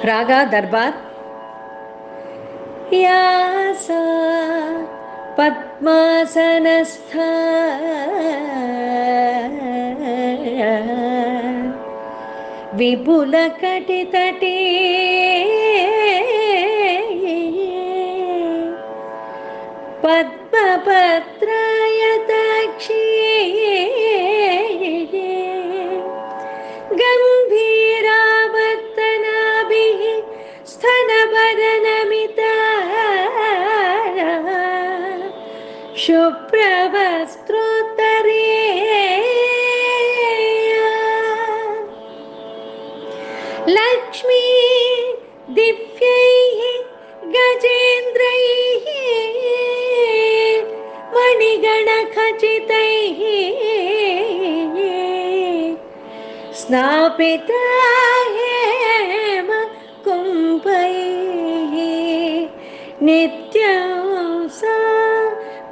ರಾಗ ದರ್ಬಾರ್. ಯಾಸ ಪದ್ಮಾಸನಸ್ಥ ವಿಪುಲ ಕಟಿತಟೇ ಪದ್ಮಪತ್ರಾಯತಾಕ್ಷಿ ಗಂಭೀರಾವರ್ತನಾಭಿಃ ಸ್ತನಭರನಮಿತಾ ಶುಭ್ರವಸ್ತ್ರೋತ್ತರೇ ಲಕ್ಷ್ಮೀ ದಿವ್ಯೈಃ ಗಜೇಂದ್ರೈಃ ಮಣಿಗಣಖಚಿತೈಃ ಸ್ನಾಪಿತಾ ಹೇಮ ಕುಂಭೈಃ ನಿತ್ಯಂ ಸಾ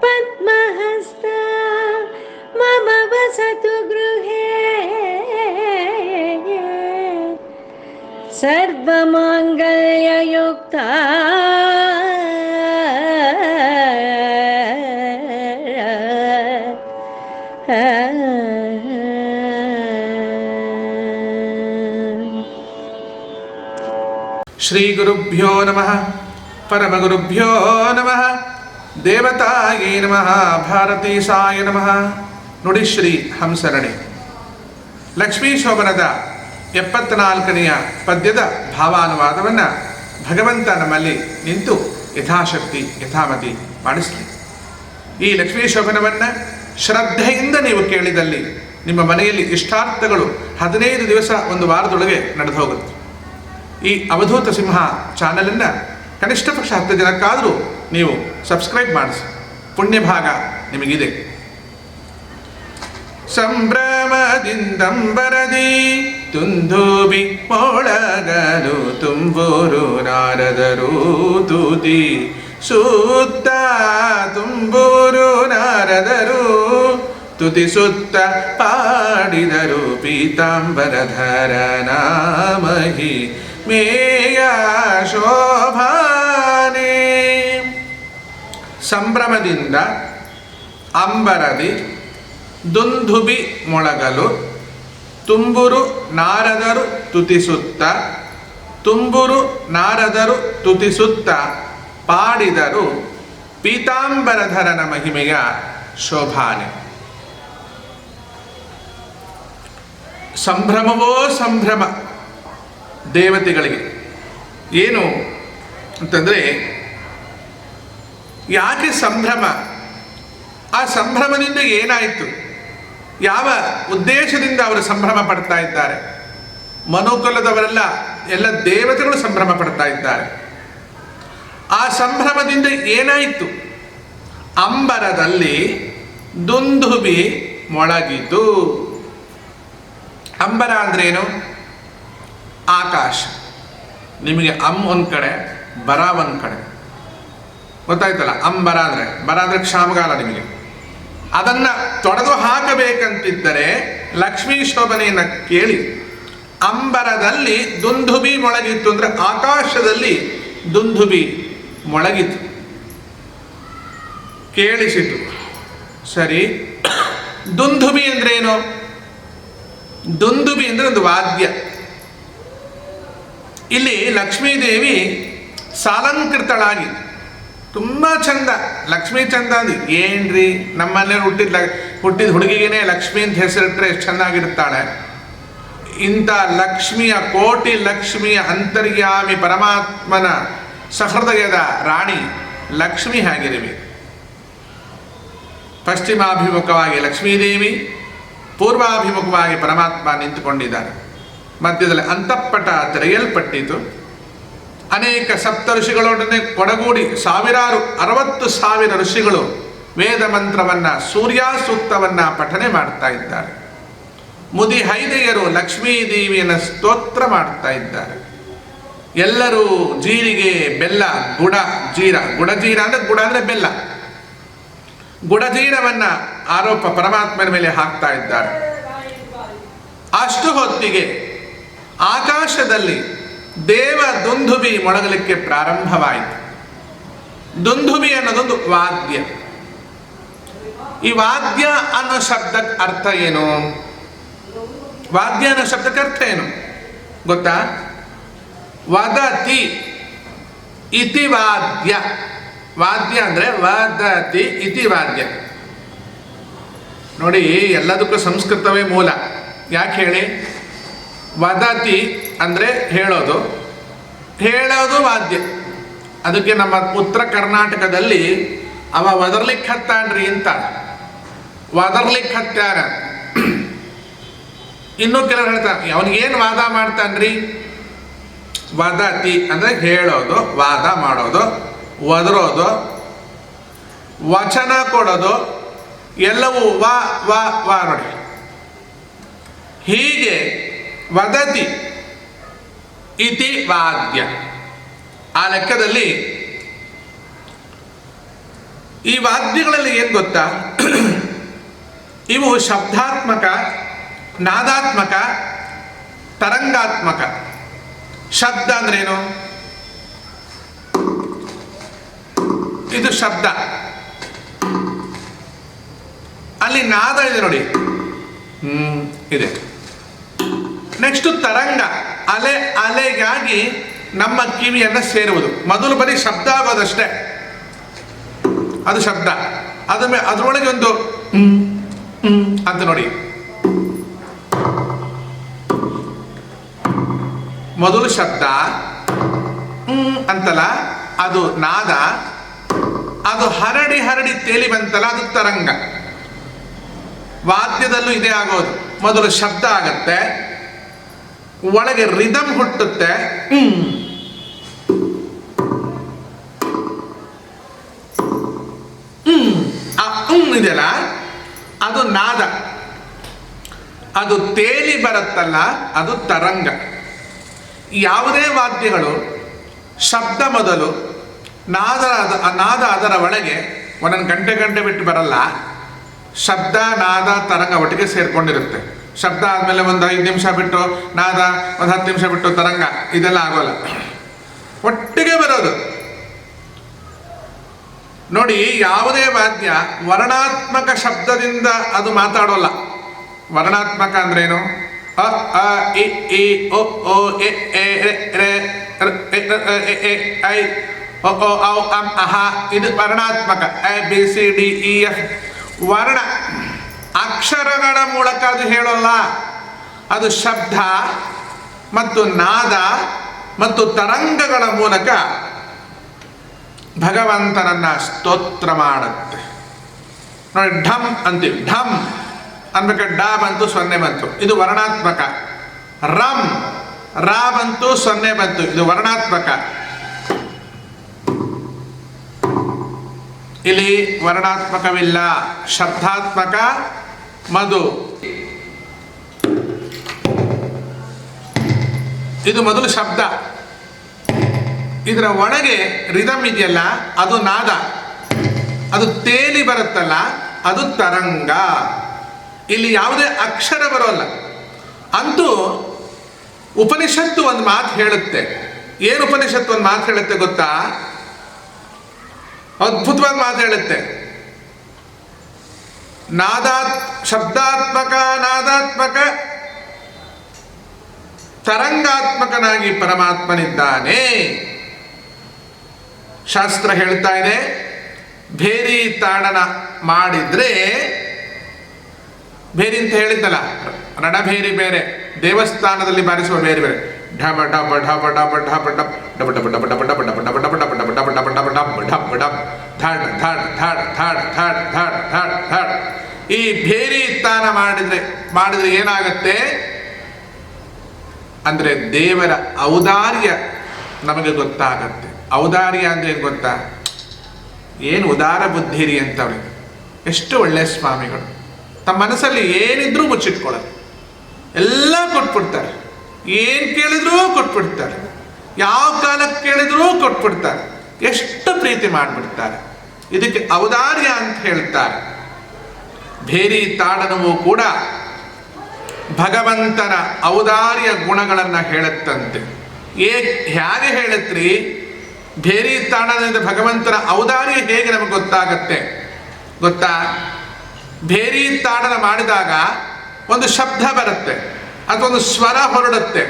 ಪದ್ಮಹಸ್ತಾ ಮಮ ವಸತು ಗೃಹೇ ಸರ್ವಮಾಂಗಲ್ಯಯುಕ್ತಾ ಶ್ರೀ ಗುರುಭ್ಯೋ ನಮಃ ಪರಮಗುರುಭ್ಯೋ ನಮಃ ದೇವತಾಯೇ ನಮಃ ಭಾರತೀಸಾಯ ನಮಃ. ನುಡಿ ಶ್ರೀ ಹಂಸರಣಿ. ಲಕ್ಷ್ಮೀ ಶೋಭನದ 74ನೆಯ ಪದ್ಯದ ಭಾವಾನುವಾದವನ್ನು ಭಗವಂತ ನಮ್ಮಲ್ಲಿ ನಿಂತು ಯಥಾಶಕ್ತಿ ಯಥಾಮತಿ ಮಾಡಿಸಲಿ. ಈ ಲಕ್ಷ್ಮೀ ಶೋಭನವನ್ನು ಶ್ರದ್ಧೆಯಿಂದ ನೀವು ಕೇಳಿದಲ್ಲಿ ನಿಮ್ಮ ಮನೆಯಲ್ಲಿ ಇಷ್ಟಾರ್ಥಗಳು 15 ದಿವಸ ಒಂದು ವಾರದೊಳಗೆ ನಡೆದು ಹೋಗುತ್ತೆ. ಈ ಅವಧೂತ ಸಿಂಹ ಚಾನಲನ್ನು ಕನಿಷ್ಠ ಪಕ್ಷ 10 ಜನಕ್ಕಾದರೂ ನೀವು ಸಬ್ಸ್ಕ್ರೈಬ್ ಮಾಡಿಸಿ, ಪುಣ್ಯಭಾಗ ನಿಮಗಿದೆ. ಸಂಭ್ರಮದಿಂದಂಬರದಿ ತುಂದುಬಿ ಮೊಳಗಲು ತುಂಬೂರು ನಾರದರು ತುದಿ ಸುತ್ತ ತುಂಬೂರು ನಾರದರು ತುತಿ ಸುತ್ತ ಪಾಡಿದರು ಪೀತಾಂಬರಧರನ ಮಹಿ ಮೇಯ ಶೋಭಾನೆ. ಸಂಭ್ರಮದಿಂದ ಅಂಬರದಿ ದುಂದುಬಿ ಮೊಳಗಲು ತುಂಬುರು ನಾರದರು ತುತಿಸುತ್ತ ತುಂಬುರು ನಾರದರು ತುತಿಸುತ್ತ ಪಾಡಿದರು ಪೀತಾಂಬರಧರನ ಮಹಿಮೆಯ ಶೋಭಾನೆ. ಸಂಭ್ರಮವೋ ಸಂಭ್ರಮ ದೇವತೆಗಳಿಗೆ. ಏನು ಅಂತಂದರೆ, ಯಾಕೆ ಸಂಭ್ರಮ? ಆ ಸಂಭ್ರಮದಿಂದ ಏನಾಯಿತು? ಯಾವ ಉದ್ದೇಶದಿಂದ ಅವರು ಸಂಭ್ರಮ ಪಡ್ತಾ ಇದ್ದಾರೆ? ಮನುಕುಲದವರೆಲ್ಲ ಎಲ್ಲ ದೇವತೆಗಳು ಸಂಭ್ರಮ ಪಡ್ತಾ ಇದ್ದಾರೆ. ಆ ಸಂಭ್ರಮದಿಂದ ಏನಾಯಿತು? ಅಂಬರದಲ್ಲಿ ದುಂದುಬಿ ಮೊಳಗಿತು. ಅಂಬರ ಅಂದ್ರೇನು? ಆಕಾಶ. ನಿಮಗೆ ಒಂದು ಕಡೆ, ಬರ ಒಂದು ಕಡೆ, ಗೊತ್ತಾಯ್ತಲ್ಲ? ಅಂಬರ ಅಂದರೆ, ಬರ ಅಂದರೆ ಕ್ಷಾಮಗಾಲ. ನಿಮಗೆ ಅದನ್ನು ತೊಡೆದು ಹಾಕಬೇಕಂತಿದ್ದರೆ ಲಕ್ಷ್ಮೀ ಶೋಭನೆಯನ್ನು ಕೇಳಿ. ಅಂಬರದಲ್ಲಿ ದುಂದುಬಿ ಮೊಳಗಿತ್ತು ಅಂದರೆ ಆಕಾಶದಲ್ಲಿ ದುಂದುಬಿ ಮೊಳಗಿತು, ಕೇಳಿಸಿತು. ಸರಿ, ದುಂದುಬಿ ಅಂದ್ರೇನು? ದುಂದುಬಿ ಅಂದರೆ ಒಂದು ವಾದ್ಯ. ಇಲ್ಲಿ ಲಕ್ಷ್ಮೀದೇವಿ ಸಾಲಂಕೃತಳಾಗಿ ತುಂಬ ಚಂದ. ಲಕ್ಷ್ಮೀ ಚಂದ ಅಂದ್ರೆ ಏನ್ರಿ, ನಮ್ಮಲ್ಲೇ ಹುಟ್ಟಿದ ಹುಡುಗಿಗೇನೆ ಲಕ್ಷ್ಮಿ ಅಂತ ಹೆಸರಿಟ್ಟರೆ ಎಷ್ಟು ಚೆನ್ನಾಗಿರ್ತಾಳೆ. ಇಂಥ ಲಕ್ಷ್ಮಿಯ, ಕೋಟಿ ಲಕ್ಷ್ಮಿಯ ಅಂತರ್ಯಾಮಿ ಪರಮಾತ್ಮನ ಸಹೃದಯದ ರಾಣಿ ಲಕ್ಷ್ಮಿ ಹೇಗಿರುವೆ. ಪಶ್ಚಿಮಾಭಿಮುಖವಾಗಿ ಲಕ್ಷ್ಮೀದೇವಿ, ಪೂರ್ವಾಭಿಮುಖವಾಗಿ ಪರಮಾತ್ಮ ನಿಂತುಕೊಂಡಿದ್ದಾರೆ. ಮಧ್ಯದಲ್ಲಿ ಅಂತಃಪಟ ತೆರೆಯಲ್ಪಟ್ಟಿತು. ಅನೇಕ ಸಪ್ತ ಋಷಿಗಳೊಡನೆ ಕೊಡಗೂಡಿ 60,000 ಋಷಿಗಳು ವೇದ ಮಂತ್ರವನ್ನು, ಸೂರ್ಯ ಸೂಕ್ತವನ್ನು ಪಠನೆ ಮಾಡ್ತಾ ಇದ್ದಾರೆ. ಮುದಿ ಹೈದೆಯರು ಲಕ್ಷ್ಮೀದೇವಿಯನ್ನು ಸ್ತೋತ್ರ ಮಾಡ್ತಾ ಇದ್ದಾರೆ. ಎಲ್ಲರೂ ಜೀರಿಗೆ, ಬೆಲ್ಲ, ಗುಡ ಜೀರ, ಗುಡಜೀರ ಅಂದರೆ ಗುಡ ಅಂದರೆ ಬೆಲ್ಲ, ಗುಡಜೀರವನ್ನು ಆರೋಪ ಪರಮಾತ್ಮನ ಮೇಲೆ ಹಾಕ್ತಾ ಇದ್ದಾರೆ. ಅಷ್ಟು ಹೊತ್ತಿಗೆ ಆಕಾಶದಲ್ಲಿ ದೇವ ದುಂದುಬಿ ಮೊಳಗಲಿಕ್ಕೆ ಪ್ರಾರಂಭವಾಯಿತು. ದುಂದುಬಿ ಅನ್ನೋದೊಂದು ವಾದ್ಯ. ಈ ವಾದ್ಯ ಅನ್ನೋ ಶಬ್ದಕ್ಕೆ ಅರ್ಥ ಏನು? ವಾದ್ಯ ಅನ್ನೋ ಶಬ್ದಕ್ಕೆ ಅರ್ಥ ಏನು ಗೊತ್ತಾ? ವದತಿ ಇತಿ ವಾದ್ಯ. ವಾದ್ಯ ಅಂದ್ರೆ ವದತಿ ಇತಿ ವಾದ್ಯ. ನೋಡಿ, ಎಲ್ಲದಕ್ಕೂ ಸಂಸ್ಕೃತವೇ ಮೂಲ. ಯಾಕೆ ಹೇಳಿ? ವದತಿ ಅಂದ್ರೆ ಹೇಳೋದು, ಹೇಳೋದು ವಾದ್ಯ. ಅದಕ್ಕೆ ನಮ್ಮ ಉತ್ತರ ಕರ್ನಾಟಕದಲ್ಲಿ ಅವ ಒದರ್ಲಿಕ್ಕೆ ಹತ್ತಾನ್ರಿ ಅಂತ, ಒದರ್ಲಿಕ್ಕೆ ಹತ್ಯಾರ. ಇನ್ನೂ ಕೆಲವರು ಹೇಳ್ತಾರೆ ಅವನಿಗೇನು ವಾದ ಮಾಡ್ತಾನ್ರಿ? ವದತಿ ಅಂದ್ರೆ ಹೇಳೋದು, ವಾದ ಮಾಡೋದು, ಒದರೋದು, ವಚನ ಕೊಡೋದು, ಎಲ್ಲವೂ ವಾ ವಾ ವಾ. ನೋಡಿ, ಹೀಗೆ ವದತಿ ಇತಿ ವಾದ್ಯ. ಆ ಲೆಕ್ಕದಲ್ಲಿ ಈ ವಾದ್ಯಗಳಲ್ಲಿ ಏನು ಗೊತ್ತಾ? ಇವು ಶಬ್ದಾತ್ಮಕ, ನಾದಾತ್ಮಕ, ತರಂಗಾತ್ಮಕ. ಶಬ್ದ ಅಂದ್ರೇನು? ಇದು ಶಬ್ದ. ಅಲ್ಲಿ ನಾದ ಇದೆ ನೋಡಿ, ಇದೆ. ನೆಕ್ಸ್ಟ್ ತರಂಗ, ಅಲೆ. ಅಲೆಗಾಗಿ ನಮ್ಮ ಕಿವಿಯನ್ನು ಸೇರುವುದು. ಮೊದಲು ಬರೀ ಶಬ್ದ ಆಗೋದಷ್ಟೇ, ಅದು ಶಬ್ದ. ಅದರೊಳಗೆ ಒಂದು ಅಂತ ನೋಡಿ, ಮೊದಲು ಶಬ್ದ ಅಂತಲ್ಲ, ಅದು ನಾದ. ಅದು ಹರಡಿ ಹರಡಿ ತೇಲಿ ಬಂತಲ್ಲ, ಅದು ತರಂಗ. ವಾದ್ಯದಲ್ಲೂ ಇದೇ ಆಗೋದು. ಮೊದಲು ಶಬ್ದ ಆಗತ್ತೆ, ಒಳಗೆ ರಿದಮ್ ಹುಟ್ಟುತ್ತೆ, ಇದೆಯಲ್ಲ, ಅದು ನಾದ. ಅದು ತೇಲಿ ಬರುತ್ತಲ್ಲ, ಅದು ತರಂಗ. ಯಾವುದೇ ವಾದ್ಯಗಳು ಶಬ್ದ ಮೊದಲು, ನಾದ ಅದರ ಒಳಗೆ ಒಂದೊಂದು ಗಂಟೆ ಬಿಟ್ಟು ಬರಲ್ಲ. ಶಬ್ದ, ನಾದ, ತರಂಗ ಒಟ್ಟಿಗೆ ಸೇರ್ಕೊಂಡಿರುತ್ತೆ. ಶಬ್ದ ಆದಮೇಲೆ ಒಂದು 5 ನಿಮಿಷ ಬಿಟ್ಟು ನಾದ, ಒಂದು 10 ನಿಮಿಷ ಬಿಟ್ಟು ತರಂಗ, ಇದೆಲ್ಲ ಆಗೋಲ್ಲ, ಒಟ್ಟಿಗೆ ಬರೋದು. ನೋಡಿ, ಯಾವುದೇ ವಾದ್ಯ ವರ್ಣಾತ್ಮಕ ಶಬ್ದದಿಂದ ಅದು ಮಾತಾಡೋಲ್ಲ. ವರ್ಣಾತ್ಮಕ ಅಂದ್ರೇನು? ಅ ಆ ಇ ಈ ಒ ಓ ಎ ರೆ ಎ ಐ ಒ ಓ ಔ ಅಂ ಅಹ. ಇದು ವರ್ಣಾತ್ಮಕ. A B C D E F ವರ್ಣ, ಅಕ್ಷರಗಳ ಮೂಲಕ ಅದು ಹೇಳೋಲ್ಲ. ಅದು ಶಬ್ದ ಮತ್ತು ನಾದ ಮತ್ತು ತರಂಗಗಳ ಮೂಲಕ ಭಗವಂತನನ್ನ ಸ್ತೋತ್ರ ಮಾಡುತ್ತೆ. ನೋಡಿ, ಢಮ್ ಅಂತೀವಿ. ಢಮ್ ಅನ್ಬೇಕಾದ್ರೆ ಡಾ ಬಂತು, 0 ಬಂತು, ಇದು ವರ್ಣಾತ್ಮಕ. ರಮ್, ರಾ ಬಂತು, 0 ಬಂತು, ಇದು ವರ್ಣಾತ್ಮಕ. ಇಲ್ಲಿ ವರ್ಣಾತ್ಮಕವಿಲ್ಲ, ಶಬ್ದಾತ್ಮಕ. ಮಧು, ಇದು ಮೊದಲು ಶಬ್ದ. ಇದರ ಒಳಗೆ ರಿದಮ್ ಇದೆಯಲ್ಲ, ಅದು ನಾದ. ಅದು ತೇಲಿ ಬರುತ್ತಲ್ಲ, ಅದು ತರಂಗ. ಇಲ್ಲಿ ಯಾವುದೇ ಅಕ್ಷರ ಬರೋಲ್ಲ. ಅಂತೂ ಉಪನಿಷತ್ತು ಒಂದು ಮಾತು ಹೇಳುತ್ತೆ. ಏನು ಉಪನಿಷತ್ತು ಒಂದು ಮಾತು ಹೇಳುತ್ತೆ ಗೊತ್ತಾ? ಅದ್ಭುತವಾದ ಮಾತು ಹೇಳುತ್ತೆ. ಶಬ್ದಾತ್ಮಕ, ನಾದಾತ್ಮಕ, ತರಂಗಾತ್ಮಕನಾಗಿ ಪರಮಾತ್ಮನಿದ್ದಾನೆ. ಶಾಸ್ತ್ರ ಹೇಳ್ತಾ ಇದೆ, ಭೇರಿ ತಾಡನ ಮಾಡಿದ್ರೆ, ಭೇರಿ ಅಂತ ಹೇಳಿದ್ದಲ್ಲ, ರಣಭೇರಿ ಬೇರೆ, ದೇವಸ್ಥಾನದಲ್ಲಿ ಬಾರಿಸುವ ಬೇರೆ ಬೇರೆ. ಢಬ ಡಬ ಢಬ ಡಬ ಢಬ ಡಬ ಡಬ ಡಬ ಡಬ ಡಬ ಡಬ ಡಬ ಡಬ ಡಬ ಡಬ ಡಬ ಡಬ ಡಬ ಡಬ ಡಬ ಡಬ ಡಬ ಧಾಡ್ ಧಾಡ್ ಧಾಡ್ ಧಾಡ್ ಧಾಡ್ ಧಾಡ್ ಧಾಡ್ ಧಾಡ್. ಈ ಭೇರಿ ತಾನ ಮಾಡಿದ್ರೆ ಏನಾಗತ್ತೆ ಅಂದ್ರೆ ದೇವರ ಔದಾರ್ಯ ನಮಗೆ ಗೊತ್ತಾಗತ್ತೆ. ಔದಾರ್ಯ ಅಂದ್ರೆ ಏನು ಗೊತ್ತಾ? ಏನು ಉದಾರ ಬುದ್ಧಿರಿ ಅಂತವ್ರೆ. ಎಷ್ಟು ಒಳ್ಳೆಯ ಸ್ವಾಮಿಗಳು. ತಮ್ಮ ಮನಸ್ಸಲ್ಲಿ ಏನಿದ್ರೂ ಮುಚ್ಚಿಟ್ಕೊಳ್ಳೋದು, ಎಲ್ಲ ಕೊಟ್ಬಿಡ್ತಾರೆ. ಏನು ಕೇಳಿದ್ರೂ ಕೊಟ್ಬಿಡ್ತಾರೆ, ಯಾವ ಕಾಲಕ್ಕೆ ಕೇಳಿದ್ರೂ ಕೊಟ್ಬಿಡ್ತಾರೆ. ಎಷ್ಟು ಪ್ರೀತಿ ಮಾಡಿಬಿಡ್ತಾರೆ. ಇದಕ್ಕೆ ಔದಾರ್ಯ ಅಂತ ಹೇಳ್ತಾರೆ. ಭೇರಿ ತಾಡನವು ಕೂಡ ಭಗವಂತನ ಔದಾರ್ಯ ಗುಣಗಳನ್ನು ಹೇಳುತ್ತಂತೆ. ಹೇಗೆ ಹೇಳತ್ರಿ? ಭೇರಿ ತಾಡನದಿಂದ ಭಗವಂತನ ಔದಾರ್ಯ ಹೇಗೆ ನಮಗೆ ಗೊತ್ತಾಗತ್ತೆ ಗೊತ್ತಾ? ಭೇರಿ ತಾಡನ ಮಾಡಿದಾಗ ಒಂದು ಶಬ್ದ ಬರುತ್ತೆ ಅಥವಾ ಒಂದು ಸ್ವರ ಹೊರಡುತ್ತೆ.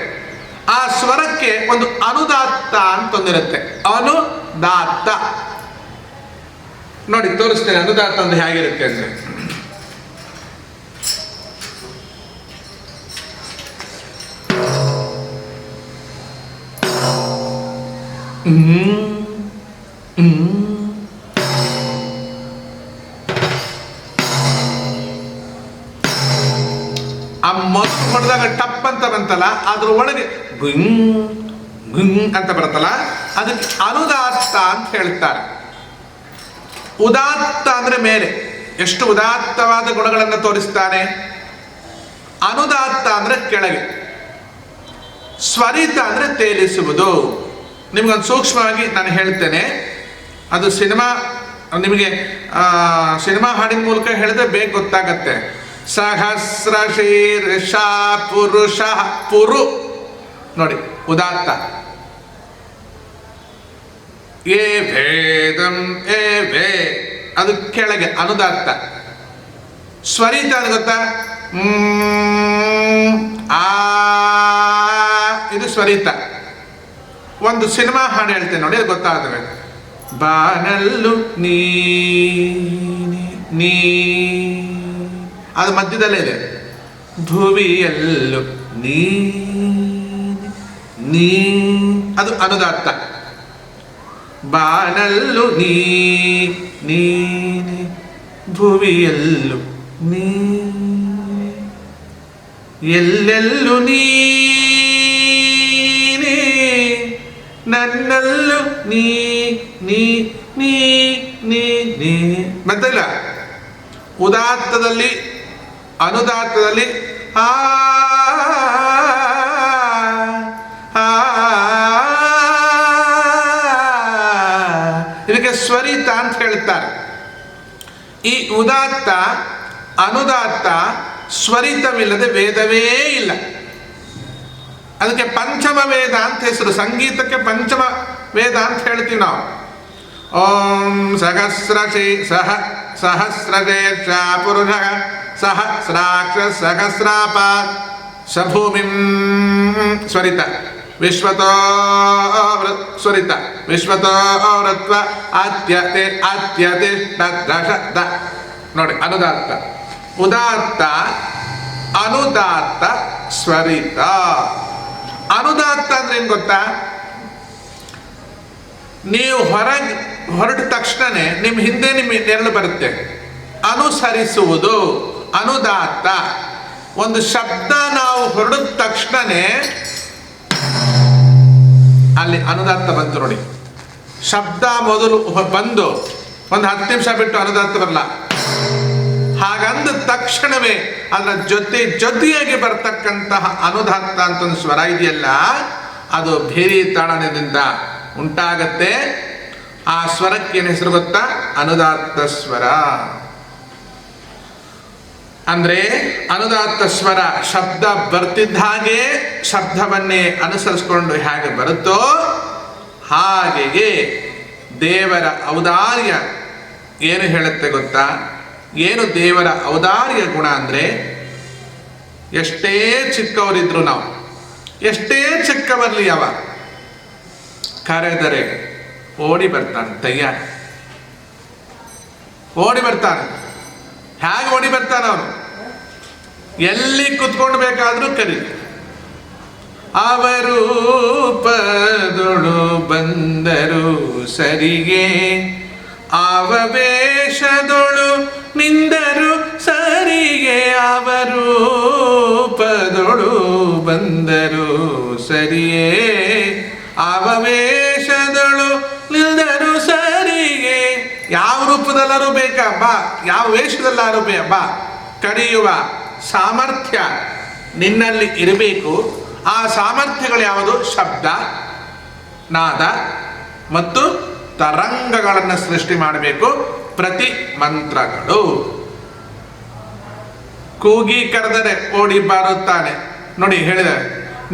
ಆ ಸ್ವರಕ್ಕೆ ಒಂದು ಅನುದಾತ್ತ ಅಂತ ಒಂದಿರುತ್ತೆ. ಅನುದಾತ್ತ ನೋಡಿ ತೋರಿಸ್ತೇನೆ. ಅನುದಾತ್ತ ಅಂದ್ರೆ ಹೇಗಿರುತ್ತೆ ಅಂದ್ರೆ, ಆ ಮೊದಲು ಹೊಡೆದಾಗ ಟಪ್ ಅಂತ ಬಂತಲ್ಲ, ಅದ್ರ ಒಳಗೆ ಅಂತ ಬರುತ್ತಲ್ಲ, ಅದಕ್ಕೆ ಅನುದಾತ್ತ ಅಂತ ಹೇಳ್ತಾರೆ. ಉದಾತ್ತ ಅಂದ್ರೆ ಮೇಲೆ ಎಷ್ಟು ಉದಾತ್ತವಾದ ಗುಣಗಳನ್ನು ತೋರಿಸ್ತಾನೆ. ಅನುದಾತ್ತ ಅಂದ್ರೆ ಕೆಳಗೆ. ಸ್ವರಿತ ಅಂದ್ರೆ ತೇಲಿಸುವುದು. ನಿಮ್ಗೊಂದು ಸೂಕ್ಷ್ಮವಾಗಿ ನಾನು ಹೇಳ್ತೇನೆ. ಅದು ಸಿನಿಮಾ, ನಿಮಗೆ ಸಿನಿಮಾ ಹಾಡಿನ ಮೂಲಕ ಹೇಳಿದ್ರೆ ಬೇಗ ಗೊತ್ತಾಗತ್ತೆ. ಸಹಸ್ರ ಶೀರ್ಷ ಪುರುಷ ಪುರು ನೋಡಿ ಉದಾತ್ತ. ಏ ಭೇದಂ ಏ ಭೇ ಅದು ಕೆಳಗೆ ಅನುದಾತ್ತ. ಸ್ವರಿತ ಅದು ಗೊತ್ತಾ? ಆ ಇದು ಸ್ವರಿತ. ಒಂದು ಸಿನಿಮಾ ಹಾಡು ಹೇಳ್ತೇನೆ ನೋಡಿ, ಅದು ಗೊತ್ತಾಗ್ತದೆ. ಬಾನಲ್ಲು ನೀ ನೀ ಅದು ಮಧ್ಯದಲ್ಲೇ ಇದೆ. ಭುವಿಯಲ್ಲು ನೀ ನೀ ಅದು ಅನುದಾತ್ತ. ಬಾನಲ್ಲು ನೀ ನೀ ಭುವಿಯಲ್ಲು ನೀ ಎಲ್ಲೆಲ್ಲು ನೀನೇ ನನ್ನಲ್ಲು ನೀ ನೀ ನೀ ನೀ ನೀ ಮತ್ತಿಲ್ಲ. ಉದಾತ್ತದಲ್ಲಿ ಅನುದಾತ್ತದಲ್ಲಿ ಆ ಇದಕ್ಕೆ ಸ್ವರಿತ ಅಂತ ಹೇಳ್ತಾರೆ. ಈ ಉದಾತ್ತ ಅನುದಾತ್ತ ಸ್ವರಿತವಿಲ್ಲದೆ ವೇದವೇ ಇಲ್ಲ. ಅದಕ್ಕೆ ಪಂಚಮ ವೇದ ಅಂತ ಹೆಸರು. ಸಂಗೀತಕ್ಕೆ ಪಂಚಮ ವೇದ ಅಂತ ಹೇಳ್ತೀವಿ ನಾವು. ಓಂ ಸಹಸ್ರಶೇಷ ಪುರುಷ ಸಹಸ್ರಾಕ್ಷ ಸಹಸ್ರಾಪ ಸಭೂಮಿಂ ಸ್ವರಿತ ವಿಶ್ವತೋ ಸ್ವರಿತ ವಿಶ್ವತೋ ವೃತ್ವ ಆತ್ಯತೆ ಆತ್ಯತೆ ದ ನೋಡಿ ಅನುದಾತ್ತ. ಉದಾತ್ತ ಅನುದಾತ್ತ ಸ್ವರಿತ. ಅನುದಾತ್ತ ಅಂದ್ರೆ ಏನ್ ಗೊತ್ತಾ? ನೀವು ಹೊರಟ ತಕ್ಷಣನೇ ನಿಮ್ಮ ಹಿಂದೆ ನಿಮ್ಮ ನೆರಳು ಬರುತ್ತೆ. ಅನುಸರಿಸುವುದು ಅನುದಾತ್ತ. ಒಂದು ಶಬ್ದ ನಾವು ಹೊರಡಿದ ತಕ್ಷಣನೇ ಅಲ್ಲಿ ಅನುದಾತ್ತ ಬಂತು ನೋಡಿ. ಶಬ್ದ ಮೊದಲು ಬಂದು ಒಂದು 10 ನಿಮಿಷ ಬಿಟ್ಟು ಅನುದಾತ್ತ ಬರಲ್ಲ. ಹಾಗಂದ ತಕ್ಷಣವೇ ಅದರ ಜೊತೆಯಾಗಿ ಬರ್ತಕ್ಕಂತಹ ಅನುದಾತ್ತ ಅಂತ ಒಂದು ಸ್ವರ ಇದೆಯಲ್ಲ, ಅದು ಭೇರಿ ತಾಳನದಿಂದ ಉಂಟಾಗತ್ತೆ. ಆ ಸ್ವರಕ್ಕೆ ಏನು ಹೆಸರು ಗೊತ್ತಾ? ಅನುದಾತ್ತ ಸ್ವರ. ಅಂದ್ರೆ ಅನುದಾತ್ತ ಸ್ವರ ಶಬ್ದ ಬರ್ತಿದ್ದ ಹಾಗೆ ಶಬ್ದವನ್ನೇ ಅನುಸರಿಸಿಕೊಂಡು ಹೇಗೆ ಬರುತ್ತೋ ಹಾಗೆಯೇ ದೇವರ ಔದಾರ್ಯ ಏನು ಹೇಳುತ್ತೆ ಗೊತ್ತಾ? ಏನು ದೇವರ ಔದಾರ್ಯ ಗುಣ ಅಂದ್ರೆ, ಎಷ್ಟೇ ಚಿಕ್ಕವರಿದ್ರು ನಾವು, ಎಷ್ಟೇ ಚಿಕ್ಕ ಬರಲಿ ಅವ, ಕರೆದರೆ ಓಡಿ ಬರ್ತಾನೆ. ತಯ್ಯಾರ ಓಡಿ ಬರ್ತಾನೆ. ಹೇಗೆ ಓಡಿ ಬರ್ತಾನೆ ಅವನು? ಎಲ್ಲಿ ಕುತ್ಕೊಂಡು ಬೇಕಾದ್ರೂ ಕರಿ. ಅವರು ಪದೊಳು ಬಂದರು ಸರಿಗೆ, ಆವೇಶದೊಳು ನಿಂದರು ಸರಿಗೆ. ಅವರು ಪದೊಳು ಬಂದರು ಸರಿಯೇ, ಆವೇಶದೊಳು ನಿಂದರು ಸರಿಗೆ. ಯಾವ ರೂಪದಲ್ಲಾರು ಬೇಕಾ ಬಾ, ಯಾವ ವೇಷದಲ್ಲಾರು ಬಾ, ಕರೆಯುವ ಸಾಮರ್ಥ್ಯ ನಿನ್ನಲ್ಲಿ ಇರಬೇಕು. ಆ ಸಾಮರ್ಥ್ಯಗಳು ಯಾವುದು? ಶಬ್ದ, ನಾದ ಮತ್ತು ತರಂಗಗಳನ್ನು ಸೃಷ್ಟಿ ಮಾಡಬೇಕು. ಪ್ರತಿ ಮಂತ್ರಗಳು. ಕೂಗಿ ಕರೆದರೆ ಓಡಿ ಬರುತ್ತಾನೆ ನೋಡಿ ಹೇಳಿದ.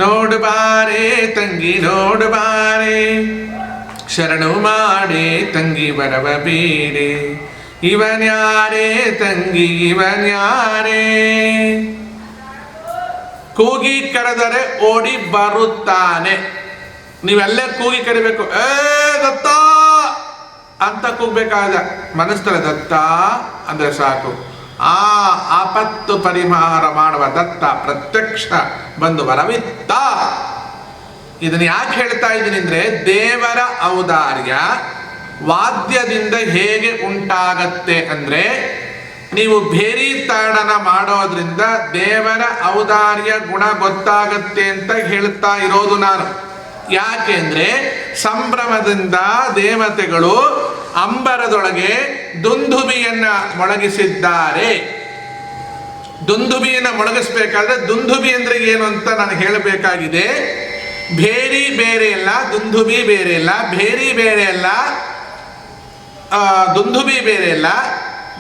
ನೋಡು ಬಾರೆ ತಂಗಿ ನೋಡು ಬಾರೆ, ಶರಣು ಮಾಡೆ ತಂಗಿ ಬರವ ಬೇಡೆ, ಇವನ್ಯಾರೇ ತಂಗಿ ಇವನ್ಯಾರೇ. ಕೂಗಿ ಕರೆದರೆ ಓಡಿ ಬರುತ್ತಾನೆ. ನೀವೆಲ್ಲೇ ಕೂಗಿ ಕರಿಬೇಕು, ಏ ದತ್ತ ಅಂತ ಕೂಗ್ಬೇಕಾದ. ಮನಸ್ಸಲ್ಲಿ ದತ್ತ ಅಂದ್ರೆ ಸಾಕು. ಆ ಆಪತ್ತು ಪರಿಹಾರ ಮಾಡುವ ದತ್ತ ಪ್ರತ್ಯಕ್ಷ ಬಂದು ವರವಿತ್ತ. ಇದನ್ನು ಯಾಕೆ ಹೇಳ್ತಾ ಇದ್ದೀನಿ ಅಂದ್ರೆ, ದೇವರ ಔದಾರ್ಯ ವಾದ್ಯದಿಂದ ಹೇಗೆ ಉಂಟಾಗತ್ತೆ ಅಂದ್ರೆ, ನೀವು ಭೇರಿ ತಾಡನ ಮಾಡೋದ್ರಿಂದ ದೇವರ ಔದಾರ್ಯ ಗುಣ ಗೊತ್ತಾಗತ್ತೆ ಅಂತ ಹೇಳ್ತಾ ಇರೋದು ನಾನು. ಯಾಕೆಂದ್ರೆ ಸಂಭ್ರಮದಿಂದ ದೇವತೆಗಳು ಅಂಬರದೊಳಗೆ ದುಂದುಬಿಯನ್ನ ಮೊಳಗಿಸಿದ್ದಾರೆ. ದುಂದುಬಿಯನ್ನ ಮೊಳಗಿಸ್ಬೇಕಾದ್ರೆ ದುಂದುಬಿ ಅಂದ್ರೆ ಏನು ಅಂತ ನಾನು ಹೇಳಬೇಕಾಗಿದೆ. ಭೇರಿ ಬೇರೆ ಅಲ್ಲ, ದುಂದುಬಿ ಬೇರೆ ಅಲ್ಲ. ಭೇರಿ ಬೇರೆ ಅಲ್ಲ, ದುಂದುಬಿ ಬೇರೆ ಅಲ್ಲ.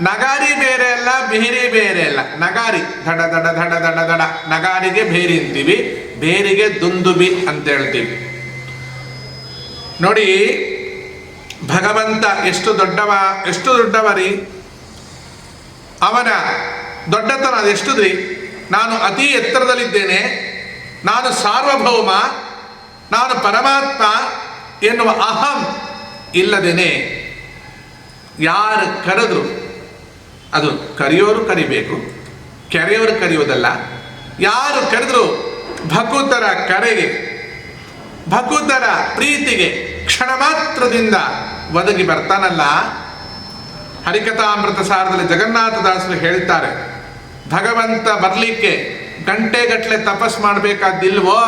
ನಗಾರಿ ಬೇರೆ ಅಲ್ಲ, ಭೇರಿ ಬೇರೆ ಅಲ್ಲ. ನಗಾರಿ ದಡ ದಡ ದಡ ದಡ ದಡ, ನಗಾರಿಗೆ ಭೇರಿ ಅಂತೀವಿ, ಭೇರಿಗೆ ದುಂದುಬಿ ಅಂತ ಹೇಳ್ತೀವಿ. ನೋಡಿ ಭಗವಂತ ಎಷ್ಟು ದೊಡ್ಡವರಿ. ಅವನ ದೊಡ್ಡತನ ಅದೆಷ್ಟುದ್ರಿ. ನಾನು ಅತಿ ಎತ್ತರದಲ್ಲಿದ್ದೇನೆ, ನಾನು ಸಾರ್ವಭೌಮ, ನಾನು ಪರಮಾತ್ಮ ಎನ್ನುವ ಅಹಂ ಇಲ್ಲದೇನೆ ಯಾರು ಕರೆದ್ರು ಅದು ಕರೆಯೋರು ಕರಿಬೇಕು, ಕೆರೆಯೋರು ಕರೆಯೋದಲ್ಲ. ಯಾರು ಕರೆದ್ರು ಭಕುತರ ಕರೆಗೆ, ಭಕುತರ ಪ್ರೀತಿಗೆ ಕ್ಷಣ ಮಾತ್ರದಿಂದ ಒದಗಿ ಬರ್ತಾನಲ್ಲ. ಹರಿಕಥಾಮೃತ ಸಾರದಲ್ಲಿ ಜಗನ್ನಾಥದಾಸರು ಹೇಳ್ತಾರೆ, ಭಗವಂತ ಬರಲಿಕ್ಕೆ ಗಂಟೆಗಟ್ಟಲೆ ತಪಸ್ ಮಾಡಬೇಕಾದಿಲ್ವೋ,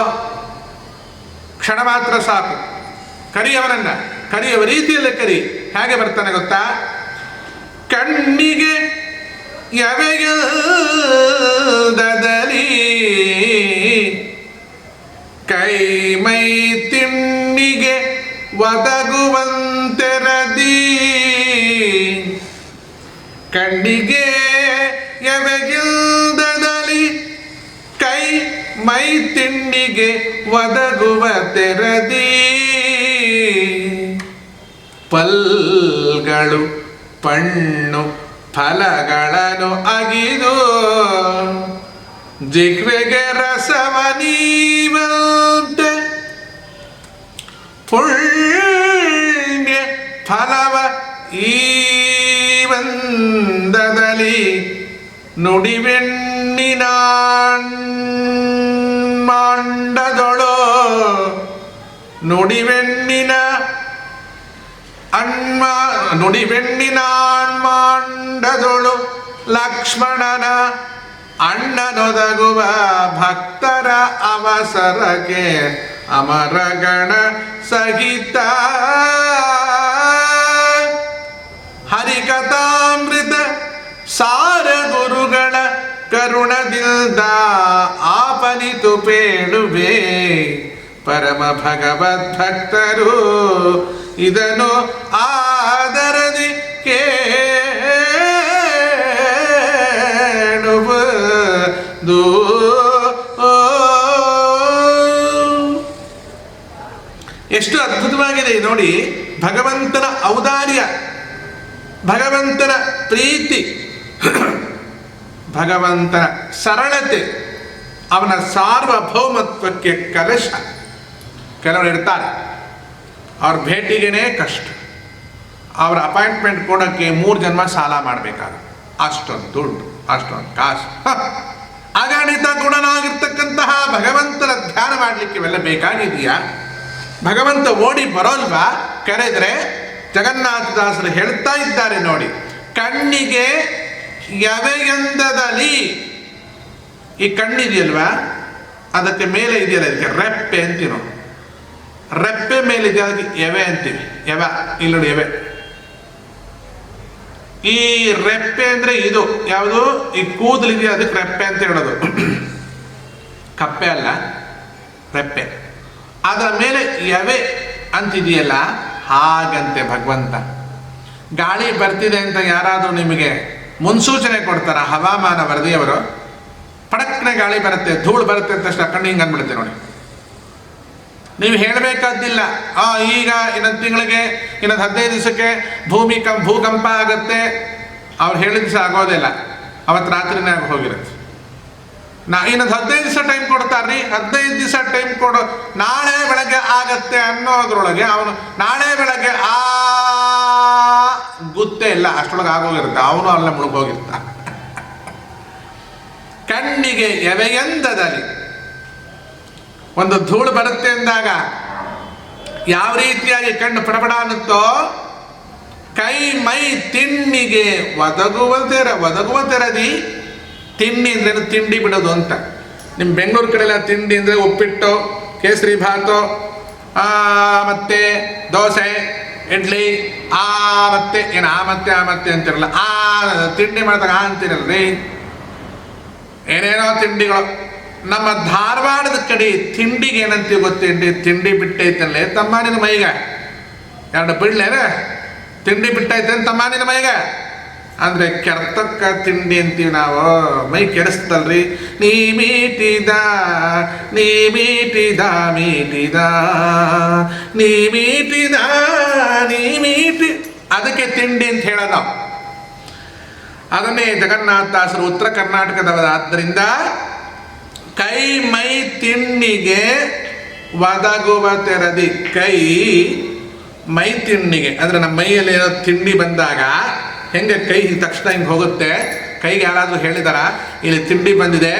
ಕ್ಷಣ ಮಾತ್ರ ಸಾಕು. ಕರಿಯವನನ್ನ ಕರೆಯುವ ರೀತಿಯಲ್ಲಿ ಕರಿ. ಹೇಗೆ ಬರ್ತಾನೆ ಗೊತ್ತಾ? ಕಣ್ಣಿಗೆ ಯವೆಯದಲಿ ಕೈ ಮೈ ತಿಣ್ಣಿಗೆ ಒದಗುವಂತೆರದಿ, ಕಣ್ಣಿಗೆ ಎವೆಗಿಲ್ದಲಿ ಕೈ ಮೈ ತಿಣ್ಣಿಗೆ ಒದಗುವ ತೆರದಿ, ಪಲ್ಗಳು ಪಣ್ಣು ಫಲಗಳನ್ನು ಅಗಿದು ಜಿಹ್ವೆಗೆ ರಸವನೀವಂತೆ, ಪುಣ್ಯ ಫಲವ ಈವಂದದಲ್ಲಿ ನುಡಿವೆಣ್ಣಿನಾಂಡದೊಳು, ನುಡಿವೆಣ್ಣಿನಾಂಡದೊಳು ಲಕ್ಷ್ಮಣನ ಅಣ್ಣನೊದಗುವ ಭಕ್ತರ ಅವಸರಕ್ಕೆ ಅಮರಗಣ ಸಹಿತ. ಹರಿಕಥಾಮೃತ ಸಾರ ಗುರುಗಳ ಕರುಣದಿಂದ ಆಪನಿತು ಪೇಳುವೆ, ಪರಮ ಭಗವದ್ಭಕ್ತರು ಇದನ್ನು ಆದರದಿ ಕೇಳುವುದು. ಎಷ್ಟು ಅದ್ಭುತವಾಗಿದೆ ನೋಡಿ ಭಗವಂತನ ಔದಾರ್ಯ, ಭಗವಂತನ ಪ್ರೀತಿ, ಭಗವಂತನ ಸರಳತೆ, ಅವನ ಸಾರ್ವಭೌಮತ್ವಕ್ಕೆ ಕಲಶ. ಕೆಲವರು ಇರ್ತಾರೆ, ಅವ್ರ ಭೇಟಿಗೇನೆ ಕಷ್ಟ, ಅವ್ರ ಅಪಾಯಿಂಟ್ಮೆಂಟ್ ಕೊಡೋಕ್ಕೆ 3 ಜನ್ಮ ಸಾಲ ಮಾಡಬೇಕಾಗ, ಅಷ್ಟೊಂದು ದುಡ್ಡು, ಅಷ್ಟೊಂದು ಕಾಸು. ಅಗಣಿತ ಗುಣನಾಗಿರ್ತಕ್ಕಂತಹ ಭಗವಂತನ ಧ್ಯಾನ ಮಾಡಲಿಕ್ಕೆ ಇವೆಲ್ಲ ಬೇಕಾಗಿದೆಯಾ? ಭಗವಂತ ಓಡಿ ಬರೋಲ್ವಾ ಕರೆದ್ರೆ? ಜಗನ್ನಾಥದಾಸರು ಹೇಳ್ತಾ ಇದ್ದಾರೆ ನೋಡಿ, ಕಣ್ಣಿಗೆ ಯವೆಯಂದದಲ್ಲಿ, ಈ ಕಣ್ಣಿದೆಯಲ್ವಾ ಅದಕ್ಕೆ ಮೇಲೆ ಇದೆಯಲ್ಲ, ಇದಕ್ಕೆ ರೆಪ್ಪೆ ಅಂತೀವಿ ನಾವು. ರೆಪ್ಪೆ ಮೇಲೆ ಇದೆಯಲ್ಲ ಅದಕ್ಕೆ ಎವೆ ಅಂತೀವಿ. ಎವ ಇಲ್ಲಿ ನೋಡಿ, ಎವೆ. ಈ ರೆಪ್ಪೆ ಅಂದ್ರೆ ಇದು ಯಾವುದು, ಈ ಕೂದಲಿದೆಯಾ ಅದಕ್ಕೆ ರೆಪ್ಪೆ ಅಂತ ಹೇಳೋದು. ಕಪ್ಪೆ ಅಲ್ಲ, ರೆಪ್ಪೆ. ಅದರ ಮೇಲೆ ಎವೆ ಅಂತಿದೆಯಲ್ಲ, ಹಾಗಂತೆ ಭಗವಂತ. ಗಾಳಿ ಬರ್ತಿದೆ ಅಂತ ಯಾರಾದರೂ ನಿಮಗೆ ಮುನ್ಸೂಚನೆ ಕೊಡ್ತಾರ? ಹವಾಮಾನ ವರದಿಯವರು ಪಡಕ್ನೆ ಗಾಳಿ ಬರುತ್ತೆ, ಧೂಳು ಬರುತ್ತೆ ಅಂತ ತಕ್ಷಣ ಕಣ್ಣು ಹಿಂಗೆ ಅಂದ್ಬಿಡುತ್ತೆ ನೋಡಿ, ನೀವು ಹೇಳಬೇಕಾದ್ದಿಲ್ಲ. ಈಗ ಇನ್ನೊಂದು ತಿಂಗಳಿಗೆ, ಇನ್ನೊಂದು 15 ದಿವಸಕ್ಕೆ ಭೂಕಂಪ ಆಗುತ್ತೆ. ಅವ್ರು ಹೇಳಿದ ದಿವಸ ಆಗೋದಿಲ್ಲ, ಅವತ್ತು ರಾತ್ರಿನೇ ಆಗಿ ಹೋಗಿರುತ್ತೆ. ಇನ್ನೊಂದು 15 ದಿವಸ ಟೈಮ್ ಕೊಡ್ತಾರ್ರಿ, 15 ದಿವಸ ಟೈಮ್ ಕೊಡೋ, ನಾಳೆ ಬೆಳಗ್ಗೆ ಆಗತ್ತೆ ಅನ್ನೋದ್ರೊಳಗೆ ಅವನು ನಾಳೆ ಬೆಳಗ್ಗೆ ಗೊತ್ತೇ ಇಲ್ಲ, ಅಷ್ಟೊಳಗೆ ಆಗೋಗಿರುತ್ತೆ. ಅವನು ಅಲ್ಲ ಮುಳುಗೋಗಿರ್ತ. ಕಣ್ಣಿಗೆ ಎವೆಯಂದದಲ್ಲಿ ಒಂದು ಧೂಳು ಬರುತ್ತೆ ಅಂದಾಗ ಯಾವ ರೀತಿಯಾಗಿ ಕಣ್ಣು ಪಡಪಡ ಅನ್ನುತ್ತೋ, ಕೈ ಮೈ ತಿಣ್ಣಿಗೆ ಒದಗುವ ತೆರದಿ. ತಿಂಡಿ ಅಂದ್ರೇನು? ತಿಂಡಿ ಬಿಡೋದು ಅಂತ. ನಿಮ್ಮ ಬೆಂಗಳೂರು ಕಡೆಲ್ಲ ತಿಂಡಿ ಅಂದರೆ ಉಪ್ಪಿಟ್ಟು, ಕೇಸರಿ ಭಾತು, ಮತ್ತೆ ದೋಸೆ, ಇಡ್ಲಿ, ಮತ್ತೆ ಏನು ಮತ್ತೆ ಅಂತಿರಲ್ಲ. ತಿಂಡಿ ಮಾಡಿದಾಗ ಅಂತಿರಲ್ರಿ, ಏನೇನೋ ತಿಂಡಿಗಳು. ನಮ್ಮ ಧಾರವಾಡದ ಕಡೆ ತಿಂಡಿಗೆ ಏನಂತೀವಿ ಗೊತ್ತೇನ್ರಿ? ತಿಂಡಿ ಬಿಟ್ಟೈತಲ್ಲೇ ತಮ್ಮ ನಿನ್ನ ಮೈಗ, 2 ಬಿಡ್ಲೇನ ತಿಂಡಿ ಬಿಟ್ಟೈತೆ ತಮ್ಮ ನಿನ್ನ ಮೈಗ ಅಂದರೆ ಕೆರ್ತಕ್ಕ ತಿಂಡಿ ಅಂತೀವಿ ನಾವು. ಮೈ ಕೆಡಿಸ್ತಲ್ರಿ. ನೀ ಮೀಟಿದ ಅದಕ್ಕೆ ತಿಂಡಿ ಅಂತ ಹೇಳೋದು ನಾವು. ಅದನ್ನೇ ಜಗನ್ನಾಥದಾಸರು ಉತ್ತರ ಕರ್ನಾಟಕದವರಾದ್ದರಿಂದ ಕೈ ಮೈ ತಿಣ್ಣಿಗೆ ಒದಗುವ ತೆರದಿ. ಕೈ ಮೈ ತಿಣ್ಣಿಗೆ ಅಂದರೆ ನಮ್ಮ ಮೈಯಲ್ಲಿ ಏನೋ ತಿಂಡಿ ಬಂದಾಗ ಹೆಂಗೆ ಕೈ ತಕ್ಷಣ ಹಿಂಗೆ ಹೋಗುತ್ತೆ. ಕೈಗೆ ಯಾರಾದರೂ ಹೇಳಿದಾರ ಇಲ್ಲಿ ತಿಂಡಿ ಬಂದಿದೆ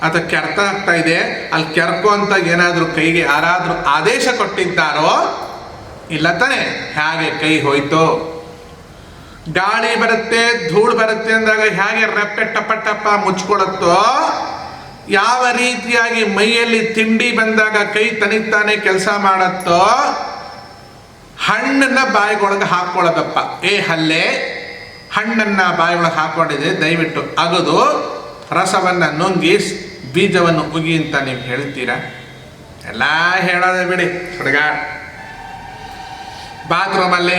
ಅಥವಾ ಕೆರ್ತ ಆಗ್ತಾ ಇದೆ, ಅಲ್ಲಿ ಕೆರ್ಕೋ ಅಂತ ಏನಾದರೂ ಕೈಗೆ ಯಾರಾದರೂ ಆದೇಶ ಕೊಟ್ಟಿದ್ದಾರೋ? ಇಲ್ಲ ತಾನೆ. ಹೇಗೆ ಕೈ ಹೋಯ್ತು? ಗಾಳಿ ಬರುತ್ತೆ, ಧೂಳು ಬರುತ್ತೆ ಅಂದಾಗ ಹೇಗೆ ರೆಪ್ಪೆ ಟಪ್ಪ ಮುಚ್ಕೊಳತ್ತೋ, ಯಾವ ರೀತಿಯಾಗಿ ಮೈಯಲ್ಲಿ ತಿಂಡಿ ಬಂದಾಗ ಕೈ ತನಿತಾನೆ ಕೆಲಸ ಮಾಡತ್ತೋ, ಹಣ್ಣನ್ನ ಬಾಯಿಗೊಳಗೆ ಹಾಕೊಳ್ಳೋದಪ್ಪ. ಹಲ್ಲೆ ಹಣ್ಣನ್ನ ಬಾಯಿಯೊಳಗೆ ಹಾಕೊಂಡಿದೆ, ದಯವಿಟ್ಟು ಅಗದು ರಸವನ್ನು ನುಂಗಿ ಬೀಜವನ್ನು ಉಗಿ ಅಂತ ನೀವು ಹೇಳ್ತೀರಾ? ಎಲ್ಲ ಹೇಳೋದೇ ಬಿಡಿ ಹುಡುಗ. ಬಾತ್ರೂಮಲ್ಲಿ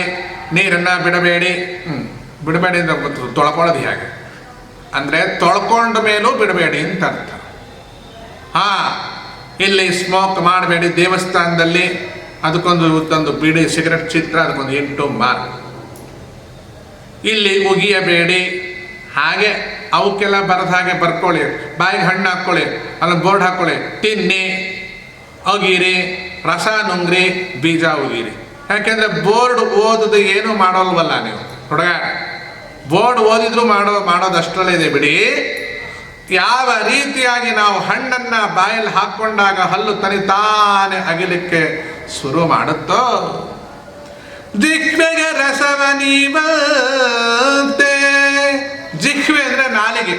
ನೀರನ್ನು ಬಿಡಬೇಡಿ. ಬಿಡಬೇಡಿ ಅಂದ್ರೆ ಗೊತ್ತು, ತೊಳ್ಕೊಳ್ಳೋದು ಹೇಗೆ ಅಂದರೆ ತೊಳ್ಕೊಂಡ ಮೇಲೂ ಬಿಡಬೇಡಿ ಅಂತ ಅರ್ಥ. ಇಲ್ಲಿ ಸ್ಮೋಕ್ ಮಾಡಬೇಡಿ. ದೇವಸ್ಥಾನದಲ್ಲಿ ಅದಕ್ಕೊಂದು ಬೀಡಿ ಸಿಗರೆಟ್ ಚಿತ್ರ, ಅದಕ್ಕೊಂದು 8 ಮಾರ್ಕ್. ಇಲ್ಲಿ ಉಗಿಯಬೇಡಿ. ಹಾಗೆ ಅವಕ್ಕೆಲ್ಲ ಬರದ ಹಾಗೆ ಬರ್ಕೊಳ್ಳಿ. ಬಾಯಿಗೆ ಹಣ್ಣು ಹಾಕ್ಕೊಳ್ಳಿ, ಅಲ್ಲಿ ಬೋರ್ಡ್ ಹಾಕ್ಕೊಳ್ಳಿ, ತಿನ್ನಿ, ಒಗೀರಿ, ರಸ ನುಂಗ್ರಿ, ಬೀಜ ಉಗೀರಿ. ಯಾಕೆಂದರೆ ಬೋರ್ಡ್ ಓದೋದು ಏನೂ ಮಾಡೋಲ್ವಲ್ಲ ನೀವು ಹುಡುಗ. ಬೋರ್ಡ್ ಓದಿದ್ರು ಮಾಡೋದಷ್ಟರಲ್ಲೇ ಇದೆ ಬಿಡಿ. ಯಾವ ರೀತಿಯಾಗಿ ನಾವು ಹಣ್ಣನ್ನು ಬಾಯಲ್ಲಿ ಹಾಕ್ಕೊಂಡಾಗ ಹಲ್ಲು ತನಿತಾನೆ ಅಗಿಲಿಕ್ಕೆ ಶುರು ಮಾಡುತ್ತೋ, ಜಿಹ್ವೆಗೆ ರಸವ ನೀವಂತೆ. ಜಿಹ್ವೆ ಅಂದರೆ ನಾಲಿಗೆ.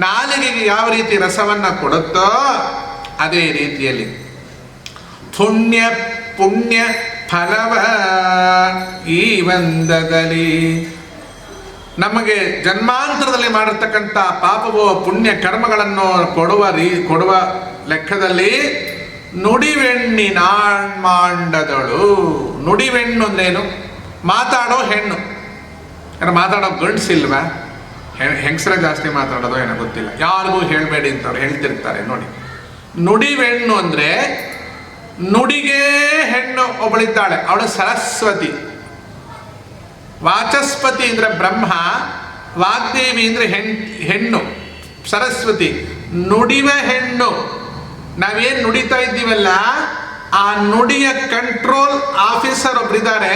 ನಾಲಿಗೆಗೆ ಯಾವ ರೀತಿ ರಸವನ್ನು ಕೊಡುತ್ತೋ ಅದೇ ರೀತಿಯಲ್ಲಿ ಪುಣ್ಯ ಫಲವ ಈ ಬಂಧದಲ್ಲಿ ನಮಗೆ ಜನ್ಮಾಂತರದಲ್ಲಿ ಮಾಡಿರ್ತಕ್ಕಂಥ ಪಾಪವೋ ಪುಣ್ಯ ಕರ್ಮಗಳನ್ನು ಕೊಡುವ ಲೆಕ್ಕದಲ್ಲಿ ನುಡಿವೆಣ್ಣಿನಾಣ್ಮಾಂಡದಳು. ನುಡಿವೆಣ್ಣು ಅಂದ್ರೇನು? ಮಾತಾಡೋ ಹೆಣ್ಣು. ಯಾರು ಮಾತಾಡೋ ಗಂಡಸಿಲ್ವಾ? ಹೆಂಗಸರ ಜಾಸ್ತಿ ಮಾತಾಡೋದು ಏನೋ ಗೊತ್ತಿಲ್ಲ. ಯಾರಿಗೂ ಹೇಳಬೇಡಿ ಅಂತ ಅವ್ರು ಹೇಳ್ತಿರ್ತಾರೆ ನೋಡಿ. ನುಡಿವೆಣ್ಣು ಅಂದರೆ ನುಡಿಗೆ ಹೆಣ್ಣು ಒಬ್ಬಳಿದ್ದಾಳೆ, ಅವಳು ಸರಸ್ವತಿ. ವಾಚಸ್ಪತಿ ಅಂದರೆ ಬ್ರಹ್ಮ, ವಾಗ್ದೇವಿ ಅಂದರೆ ಹೆಣ್ಣು ಸರಸ್ವತಿ. ನುಡಿವ ಹೆಣ್ಣು. ನಾವೇನು ನುಡಿತಾ ಇದ್ದೀವಲ್ಲ, ಆ ನುಡಿಯ ಕಂಟ್ರೋಲ್ ಆಫೀಸರ್ ಒಬ್ಬರಿದ್ದಾರೆ,